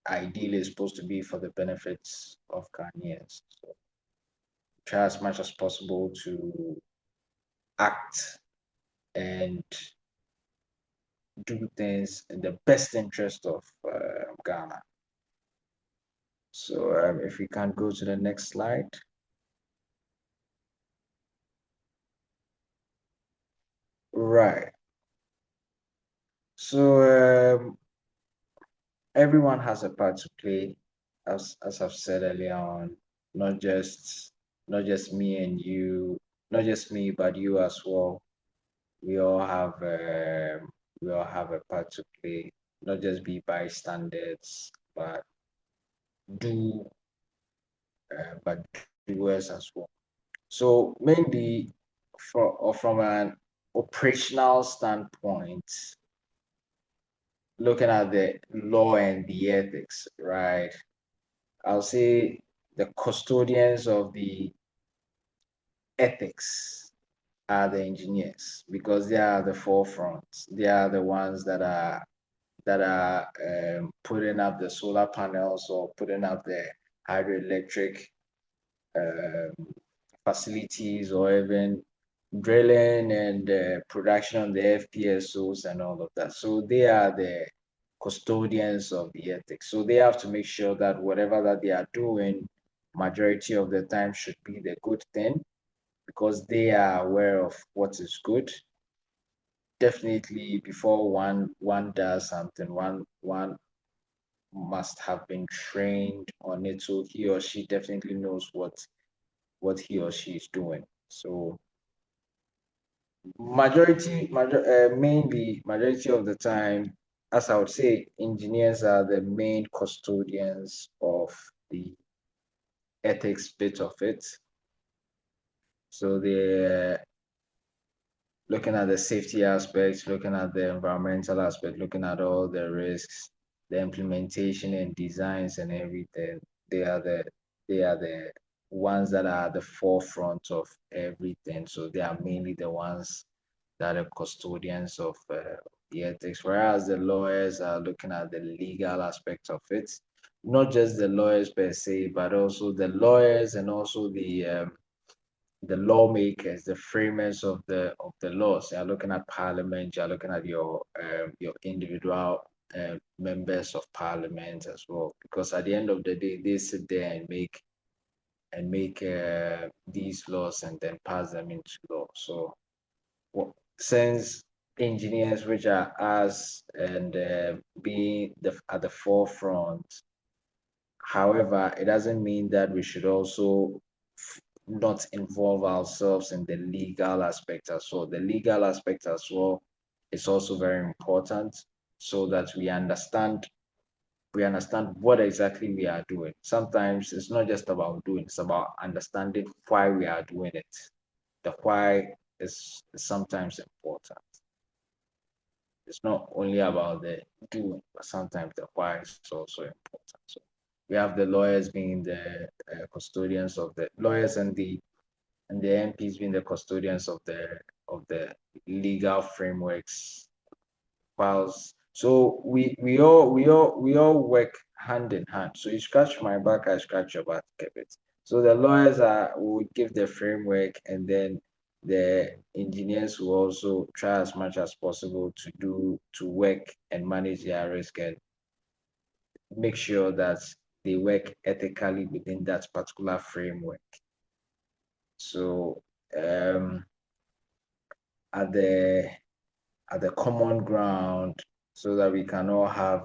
ideally is supposed to be for the benefits of Ghanaians. So try as much as possible to act and do things in the best interest of Ghana. So if we can go to the next slide. Right. So everyone has a part to play, as I've said earlier on, not just me and you, not just me, but you as well. We all have a part to play, not just be bystanders, but do but doers as well. So mainly from an operational standpoint, looking at the law and the ethics, right? I'll say the custodians of the ethics are the engineers, because they are the forefront. They are the ones that are putting up the solar panels or putting up the hydroelectric um, facilities, or even drilling and production on the FPSOs and all of that. So they are the custodians of the ethics. So they have to make sure that whatever that they are doing, majority of the time should be the good thing, because they are aware of what is good. Definitely before one does something, one must have been trained on it, so he or she definitely knows what he or she is doing. So majority of the time, as I would say, engineers are the main custodians of the ethics bit of it. So they're looking at the safety aspects, looking at the environmental aspect, looking at all the risks, the implementation and designs and everything. They are the ones that are at the forefront of everything. So they are mainly the ones that are custodians of the ethics, whereas the lawyers are looking at the legal aspect of it. Not just the lawyers per se, but also the lawyers and also the lawmakers, the framers of the laws. You're looking at parliament, you're looking at your individual members of parliament as well, because at the end of the day, they sit there and make these laws and then pass them into law. So since engineers, which are us, and being at the forefront, however, it doesn't mean that we should also not involve ourselves in the legal aspect as well. The legal aspect as well is also very important. so that we understand what exactly we are doing. Sometimes it's not just about doing, it's about understanding why we are doing it. The why is sometimes important. It's not only about the doing, but sometimes the why is also important. So we have the lawyers being the custodians of the lawyers, and the MPs being the custodians of the legal frameworks. Whilst so we all work hand in hand. So you scratch my back, I scratch your back, Kevin. So the lawyers will give the framework, and then the engineers will also try as much as possible to work and manage their risk and make sure that they work ethically within that particular framework. So at the common ground, so that we can all have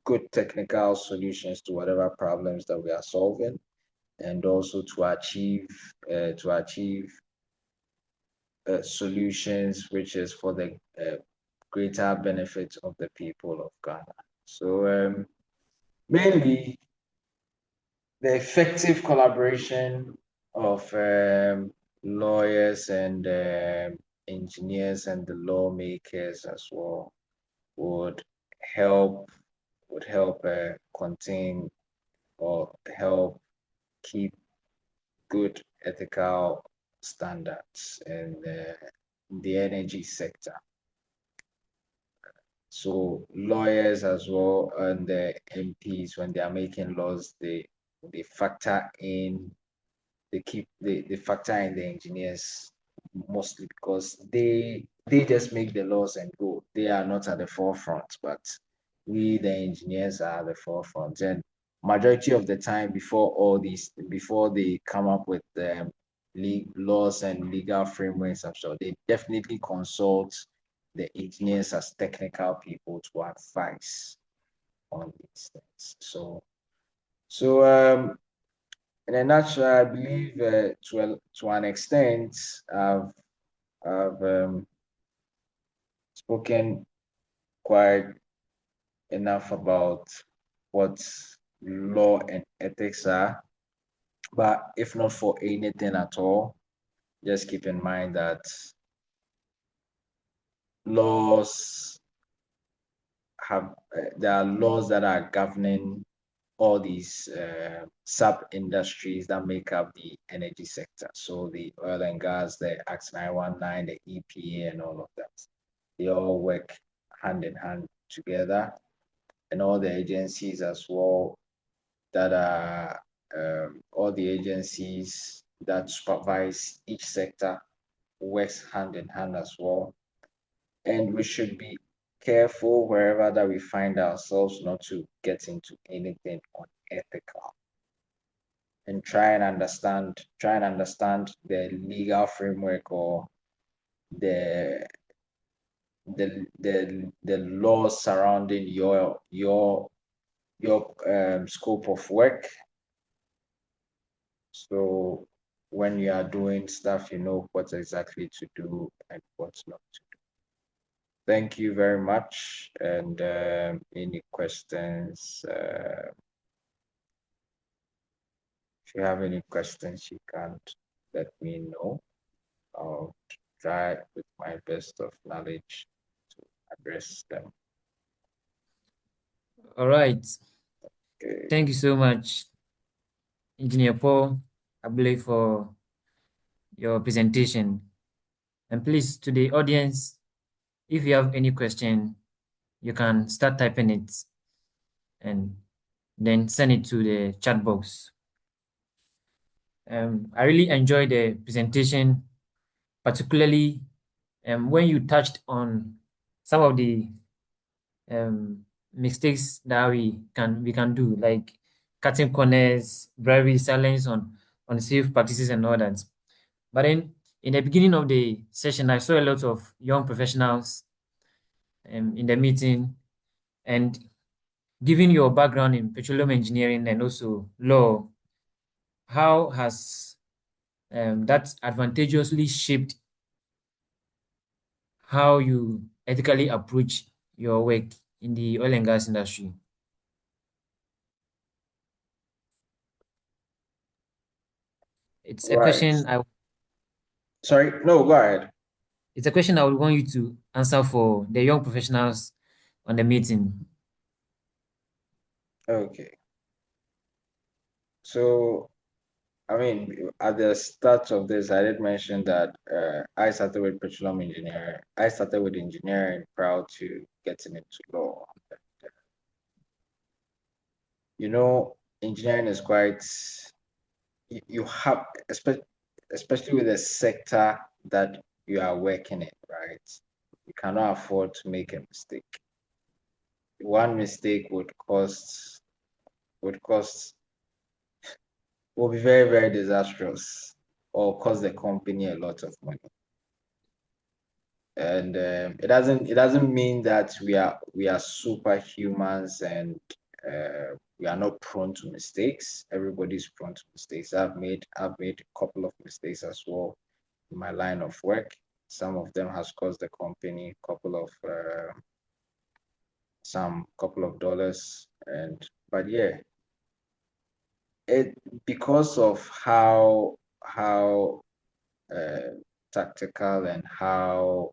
good technical solutions to whatever problems that we are solving, and also to achieve solutions which is for the greater benefit of the people of Ghana. So mainly the effective collaboration of lawyers and engineers and the lawmakers as well would help contain or help keep good ethical standards in the energy sector. So lawyers as well and the MPs, when they are making laws, they factor in they factor in the engineers mostly, because they just make the laws and go. They are not at the forefront, but we the engineers are at the forefront. And majority of the time, before they come up with laws and legal frameworks, I'm sure they definitely consult the engineers as technical people to advise on these things. So in a nutshell, I believe to an extent, I've spoken quite enough about what law and ethics are. But if not for anything at all, just keep in mind that there are laws that are governing all these sub-industries that make up the energy sector. So the oil and gas, the Act 919, the EPA, and all of that. They all work hand in hand together, and all the agencies as well that are all the agencies that supervise each sector works hand in hand as well. And we should be careful wherever that we find ourselves not to get into anything unethical, and try and understand the legal framework or the laws surrounding your scope of work. So when you are doing stuff, you know what exactly to do and what's not to do. Thank you very much. And any questions? If you have any questions, you can let me know. I'll try with my best of knowledge to address them. All right. Okay. Thank you so much, Engineer Paul Abule, for your presentation. And please, to the audience, if you have any question, you can start typing it and then send it to the chat box. I really enjoyed the presentation, particularly when you touched on some of the mistakes that we can do, like cutting corners, bribery, silence on unsafe practices and all that. But then in the beginning of the session, I saw a lot of young professionals in the meeting, and given your background in petroleum engineering and also law, how has that advantageously shaped how you ethically approach your work in the oil and gas industry. It's a Right. question Sorry, no, go ahead. it's a question I would want you to answer for the young professionals on the meeting. Okay. So, I mean, at the start of this, I did mention that I started with petroleum engineering. I started with engineering prior to getting into law. You know, engineering is quite, you have, especially with the sector that you are working in, right? You cannot afford to make a mistake. One mistake would cost will be very, very disastrous or cost the company a lot of money. And it doesn't mean that we are superhumans and we are not prone to mistakes. Everybody's prone to mistakes. I've made a couple of mistakes as well in my line of work. Some of them has cost the company some couple of dollars, and but yeah, it because of how uh, tactical and how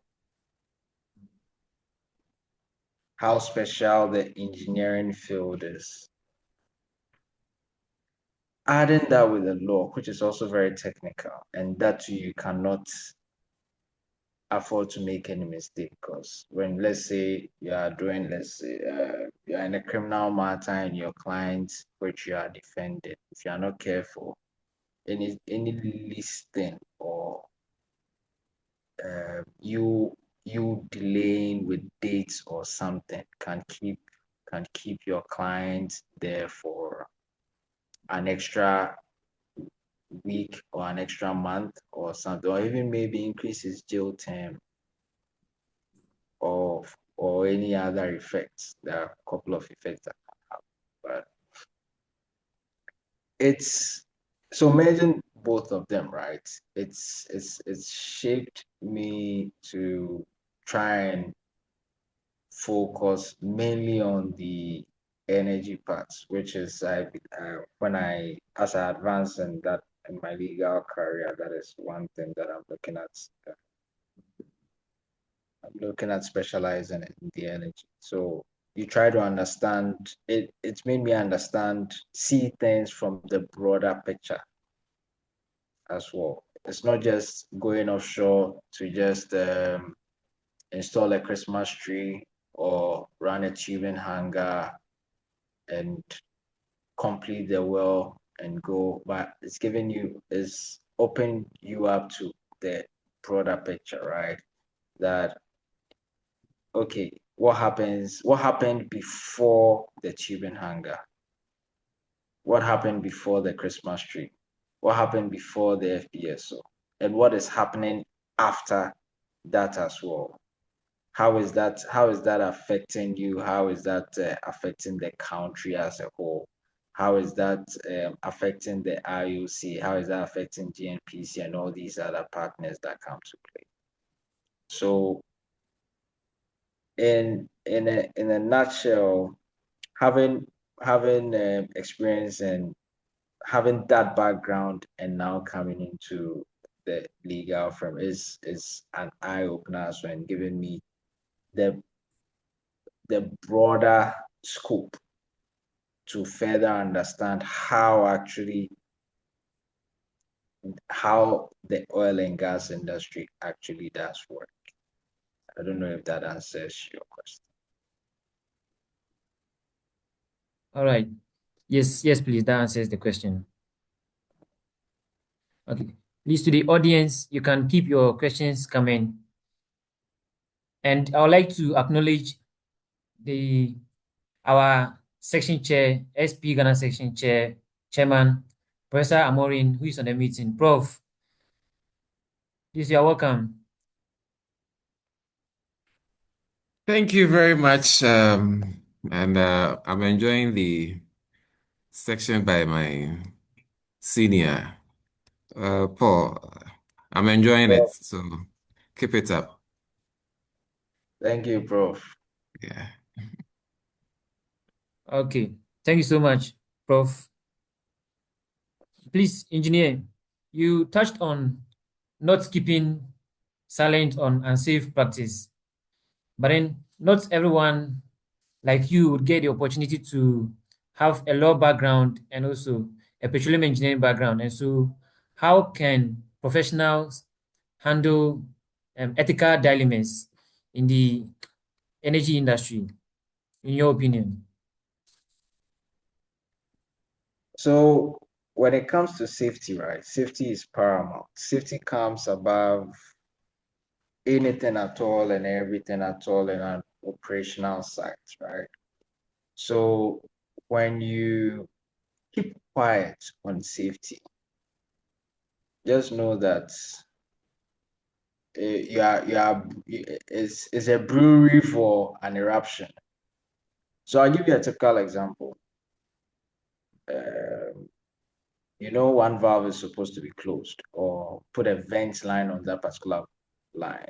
special the engineering field is. Adding that with the law, which is also very technical, and that too, you cannot afford to make any mistake because when, let's say, you're in a criminal matter and your client which you are defending, if you are not careful, any listing or you delaying with dates or something can keep your client there for an extra week or an extra month or something, or even maybe increase his jail term or any other effects. There are a couple of effects that can happen. But it's so imagine both of them, right? It's shaped me to try and focus mainly on the energy parts, which is when I as I advance in my legal career, that is one thing that I'm looking at. I'm looking at specializing in the energy. So you try to understand it. It's made me understand, see things from the broader picture as well. It's not just going offshore to just install a Christmas tree or run a tubing hanger and complete the well and go, but it's open you up to the broader picture, right? That okay, what happened before the tubing hanger? What happened before the Christmas tree? What happened before the FPSO? And what is happening after that as well? How is that affecting you? How is that affecting the country as a whole? How is that affecting the IOC? How is that affecting GNPC and all these other partners that come to play? So in a nutshell, having having experience and having that background and now coming into the legal firm is an eye opener as well, and giving me the broader scope to further understand how the oil and gas industry actually does work. I don't know if that answers your question. All right. Yes, please. That answers the question. Okay. Please, to the audience, you can keep your questions coming. And I would like to acknowledge our section chair, SP Ghana section chairman, Professor Amorin, who is on the meeting. Prof, please, you are welcome. Thank you very much. And I'm enjoying the section by my senior, Paul. I'm enjoying it, so keep it up. Thank you, Prof. Yeah. Okay. Thank you so much, Prof. Please, engineer, you touched on not keeping silent on unsafe practice, but then not everyone like you would get the opportunity to have a law background and also a petroleum engineering background. And so, how can professionals handle ethical dilemmas in the energy industry, in your opinion? So when it comes to safety, right? Safety is paramount. Safety comes above anything at all and everything at all in an operational site, right? So when you keep quiet on safety, just know that it's a brewery for an eruption. So I'll give you a typical example. Um, one valve is supposed to be closed or put a vent line on that particular line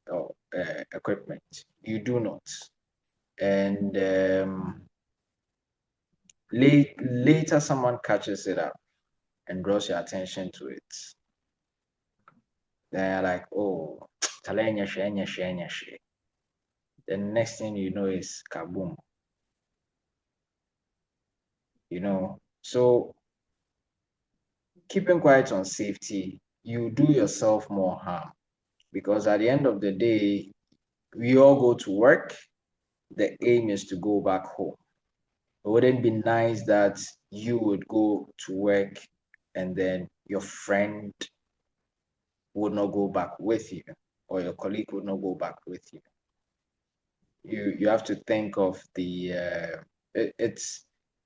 or equipment. You do not. And later someone catches it up and draws your attention to it. They're like, oh, talenya she. The next thing you know is kaboom. So keeping quiet on safety, you do yourself more harm because at the end of the day, we all go to work. The aim is to go back home. It wouldn't be nice that you would go to work and then your friend would not go back with you, or your colleague would not go back with you. You have to think of the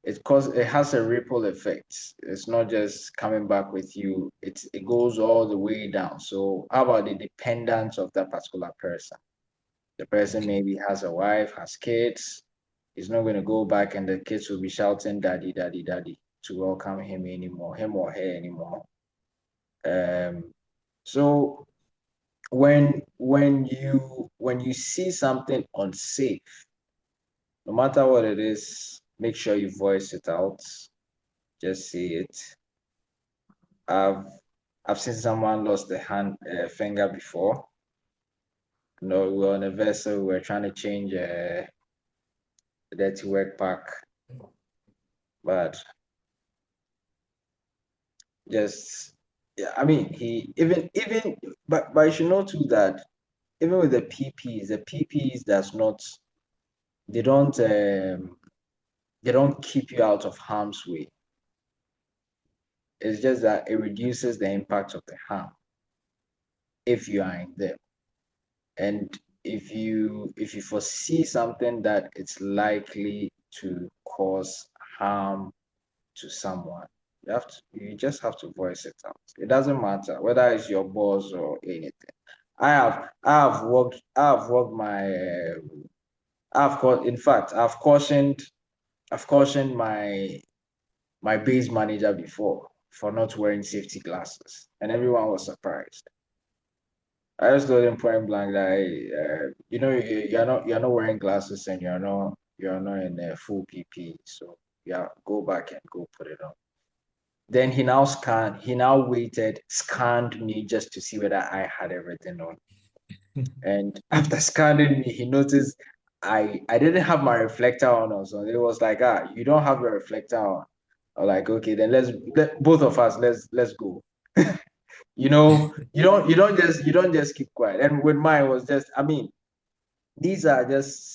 it has a ripple effect. It's not just coming back with you. It goes all the way down. So how about the dependence of that particular person? The person maybe has a wife, has kids. He's not going to go back and the kids will be shouting daddy, daddy, daddy to welcome him anymore, him or her anymore. So when you see something unsafe, no matter what it is, make sure you voice it out. Just say it. I've seen someone lost a finger before. We were on a vessel, we were trying to change a dirty work pack, but just yeah, I mean he even but you should know too that even with the PPs does not they don't keep you out of harm's way. It's just that it reduces the impact of the harm if you are in them. And if you foresee something that it's likely to cause harm to someone, you just have to voice it out. It doesn't matter whether it's your boss or anything. I've worked my in fact I've cautioned my base manager before for not wearing safety glasses, and everyone was surprised. I just told him point blank that you're not wearing glasses and you're not in a full PP, so yeah, go back and go put it on. Then he now waited, scanned me just to see whether I had everything on. And after scanning me, he noticed I didn't have my reflector on also. It was like, you don't have your reflector on. I'm like, okay, then both of us let's go. You don't just keep quiet. And with mine was just, I mean, these are just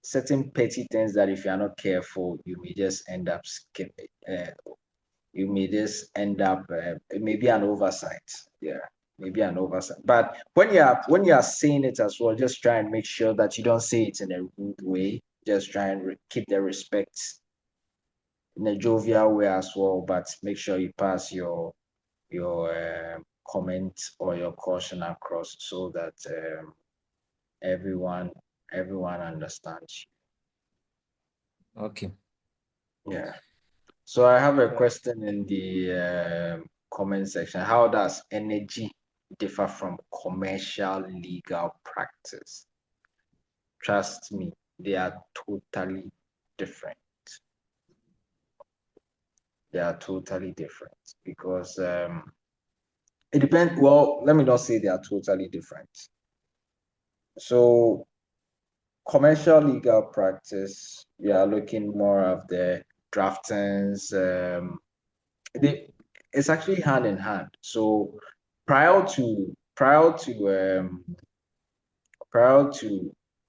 certain petty things that if you're not careful, you may just end up skipping. You may just end up maybe an oversight. Yeah, maybe an oversight. But when you are saying it as well, just try and make sure that you don't say it in a rude way. Just try and keep the respect in a jovial way as well. But make sure you pass your comment or your caution across so that everyone understands Okay. you. Yeah. So I have a question in the comment section. How does energy differ from commercial legal practice. Trust me, they are totally different. They are totally different because it depends. Well, let me not say they are totally different. So, commercial legal practice, we are looking more of the draftings. It's actually hand in hand. So, prior to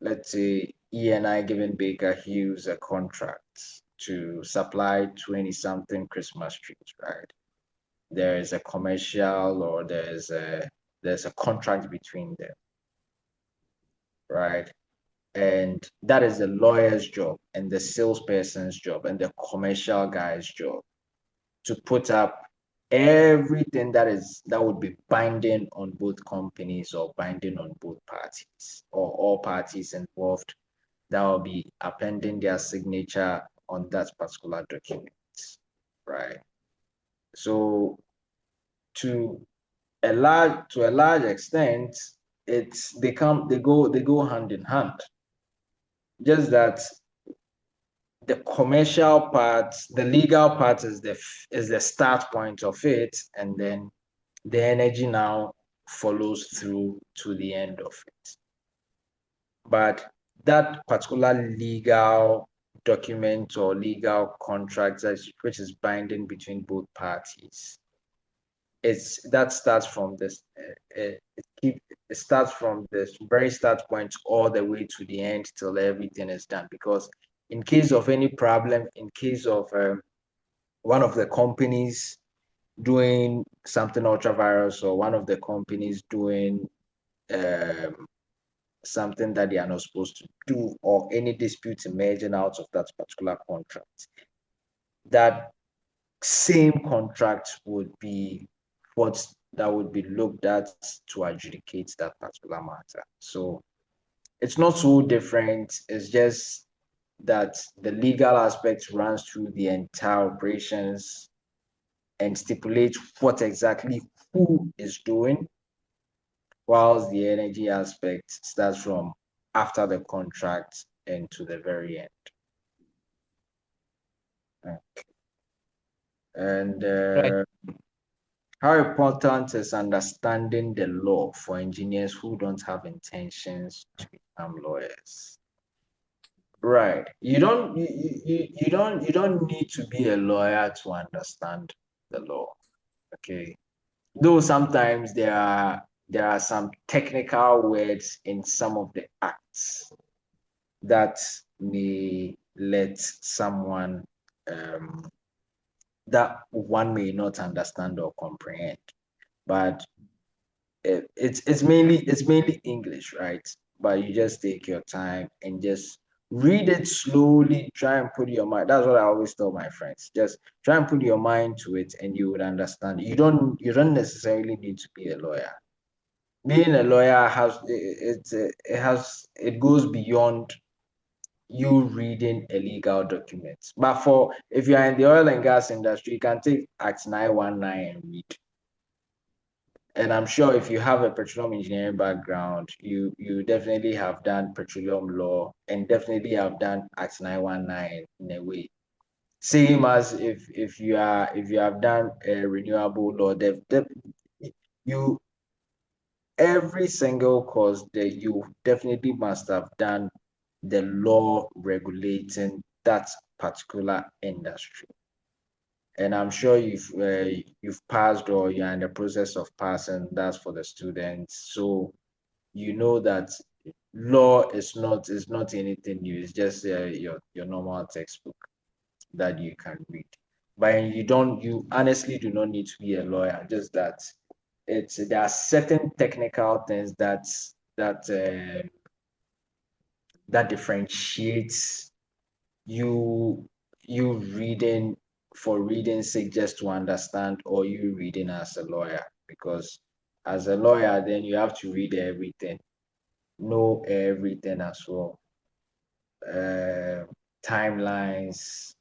let's say ENI giving Baker Hughes a contract to supply 20 something Christmas trees, right? There is a commercial or there's a contract between them, right? And that is the lawyer's job and the salesperson's job and the commercial guy's job to put up everything that would be binding on both companies or binding on both parties or all parties involved that will be appending their signature on that particular document, right? So to a large extent, they go hand in hand. Just that the commercial part, the legal part is the start point of it, and then the energy now follows through to the end of it. But that particular legal document or legal contract which is binding between both parties, that starts from this. It starts from the very start point all the way to the end till everything is done. Because in case of any problem, in case of one of the companies doing something ultra virus or one of the companies doing something that they are not supposed to do, or any dispute emerging out of that particular contract, that same contract would be what that would be looked at to adjudicate that particular matter. So it's not so different. It's just that the legal aspect runs through the entire operations and stipulates what exactly who is doing, whilst the energy aspect starts from after the contract and to the very end. Okay. And Right. how important is understanding the law for engineers who don't have intentions to become lawyers? Right. You don't need to be a lawyer to understand the law. Okay. Though sometimes there are some technical words in some of the acts that may let someone that one may not understand or comprehend. But it's mainly English, right? But you just take your time and just read it slowly. Try and put your mind. That's what I always tell my friends. Just try and put your mind to it, and you would understand. You don't necessarily need to be a lawyer. Being a lawyer it goes beyond you reading a legal document. But if you are in the oil and gas industry, you can take Act 919 and read. And I'm sure if you have a petroleum engineering background, you definitely have done petroleum law and definitely have done Act 919 in a way. Same as if you have done a renewable law, you every single course that you definitely must have done the law regulating that particular industry. And I'm sure you've passed or you're in the process of passing. That's for the students. So you know that law is not anything new. It's just your normal textbook that you can read. But you honestly do not need to be a lawyer. Just that there are certain technical things that differentiates you reading for reading's sake just to understand, or you reading as a lawyer. Because as a lawyer, then you have to read everything, know everything as well. Timelines,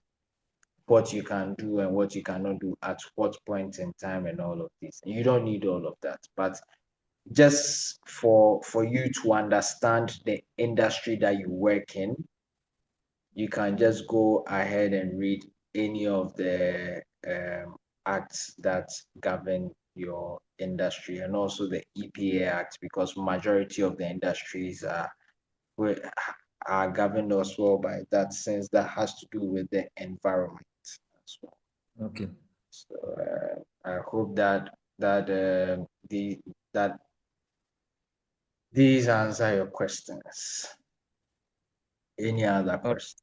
what you can do and what you cannot do at what point in time, and all of this. You don't need all of that, but just for you to understand the industry that you work in, you can just go ahead and read any of the acts that govern your industry, and also the EPA Act, because majority of the industries are governed as well by that, since that has to do with the environment as well. Okay. So I hope that these answer your questions. Any other question?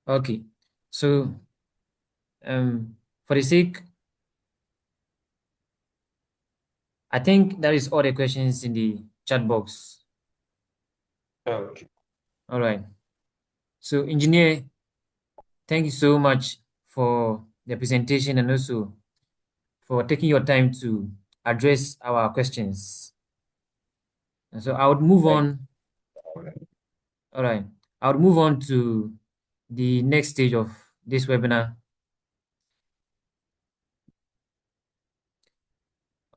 Okay. So, for the sake, I think that is all the questions in the chat box. Okay. All right. So, engineer, thank you so much for the presentation and also for taking your time to address our questions. And so I would move on. All right. I would move on to the next stage of this webinar.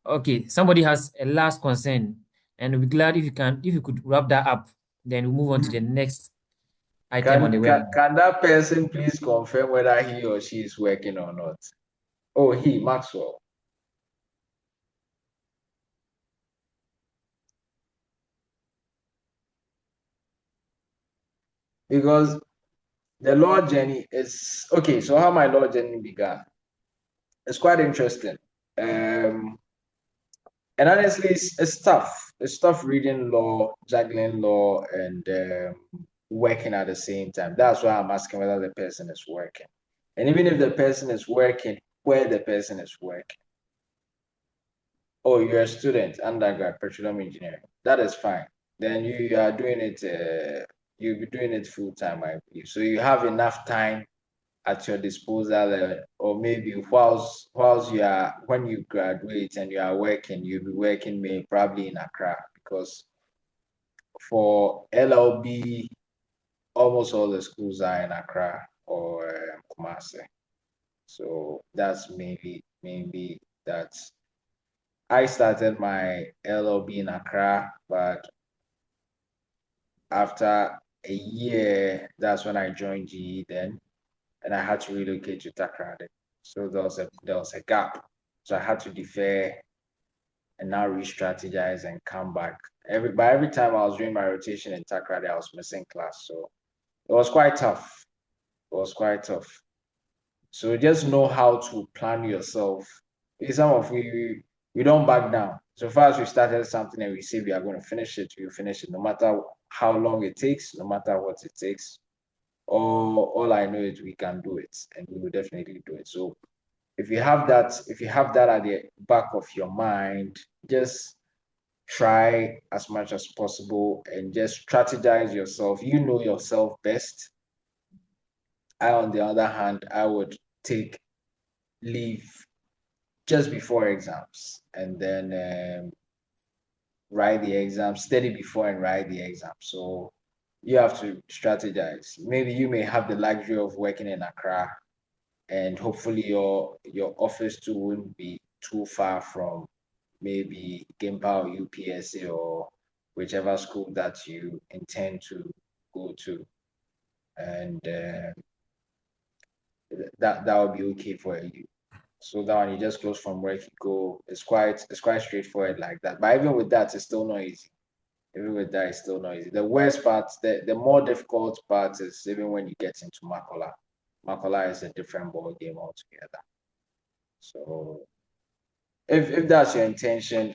Okay, somebody has a last concern, and we'll be glad if you could wrap that up. Then we'll move on to the next item on the webinar. Can that person please confirm whether he or she is working or not? Oh, he, Maxwell. Because the law journey is okay. So how my law journey began? It's quite interesting. And honestly, it's tough. It's tough reading law, juggling law, and working at the same time. That's why I'm asking whether the person is working. And even if the person is working, where the person is working. Oh, you're a student, undergrad, petroleum engineering. That is fine. Then you are doing it, you'll be doing it full time, I believe. So you have enough time at your disposal, or maybe whilst when you graduate and you are working, you'll be working maybe probably in Accra, because for LLB, almost all the schools are in Accra or Kumasi. So that's maybe that. I started my LLB in Accra, but after a year, that's when I joined GE then, and I had to relocate to Takrady. So there was a gap. So I had to defer and now re-strategize and come back. Every time I was doing my rotation in Takrady, I was missing class. So it was quite tough. It was quite tough. So just know how to plan yourself. Some of we don't back down. So far as we started something and we say we are going to finish it, we finish it, no matter how long it takes, no matter what it takes. All I know is we can do it, and we will definitely do it. So if you have that at the back of your mind, just try as much as possible and just strategize yourself. You know yourself best. I, on the other hand, I would take leave just before exams, and then write the exam, study before and write the exam. So you have to strategize. Maybe you may have the luxury of working in Accra, and hopefully your office too wouldn't be too far from maybe Gimpa or UPSA or whichever school that you intend to go to, and that would be okay for you. So that one you just close from work, you go. It's quite straightforward like that. But even with that, it's still not easy. Even with that, it's still not easy. The worst part, the more difficult part is even when you get into Makola. Makola is a different ball game altogether. So if that's your intention,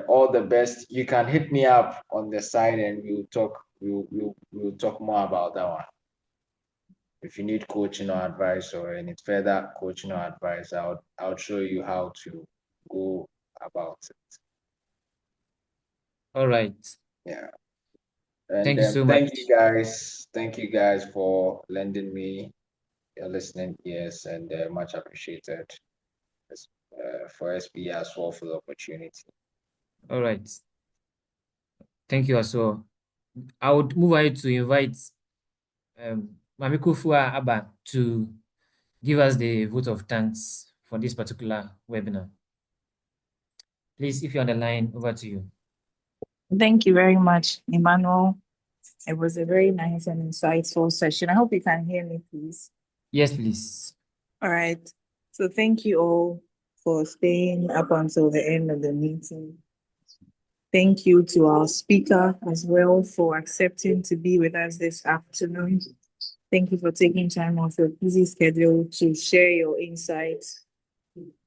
all the best. You can hit me up on the side and we'll talk more about that one. If you need coaching or advice or any further coaching or advice, I'll show you how to go about it. All right. Yeah. And Thank you so much. Thank you guys for lending me your listening ears, and much appreciated for SB as well for the opportunity. All right. Thank you as well. I would move ahead to invite Mami Kufua Abba to give us the vote of thanks for this particular webinar. Please, if you're on the line, over to you. Thank you very much, Emmanuel. It was a very nice and insightful session. I hope you can hear me, please. Yes, please. All right. So thank you all for staying up until the end of the meeting. Thank you to our speaker as well for accepting to be with us this afternoon. Thank you for taking time off your busy schedule to share your insights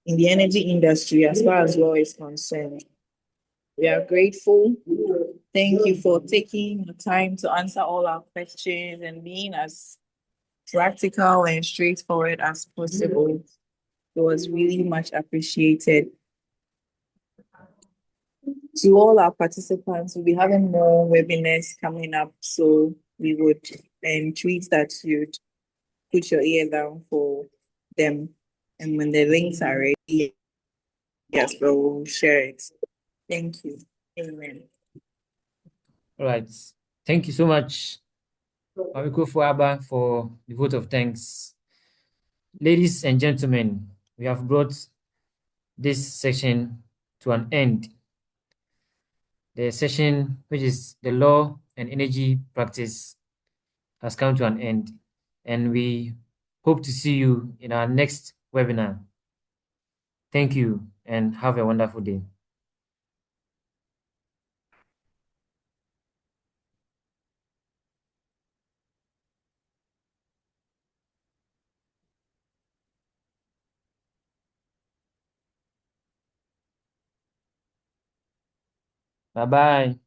in the energy industry as far as law is concerned. We are grateful. Thank you for taking the time to answer all our questions and being as practical and straightforward as possible. It was really much appreciated. To all our participants, we'll be having more webinars coming up, so we would entreat that you'd put your ear down for them. And when the links are ready, yes, we'll share it. Thank you. Amen. All right. Thank you so much, Mabiko Fuaba, for the vote of thanks. Ladies and gentlemen, we have brought this session to an end. The session, which is the law and energy practice, has come to an end, and we hope to see you in our next webinar. Thank you and have a wonderful day. Bye-bye.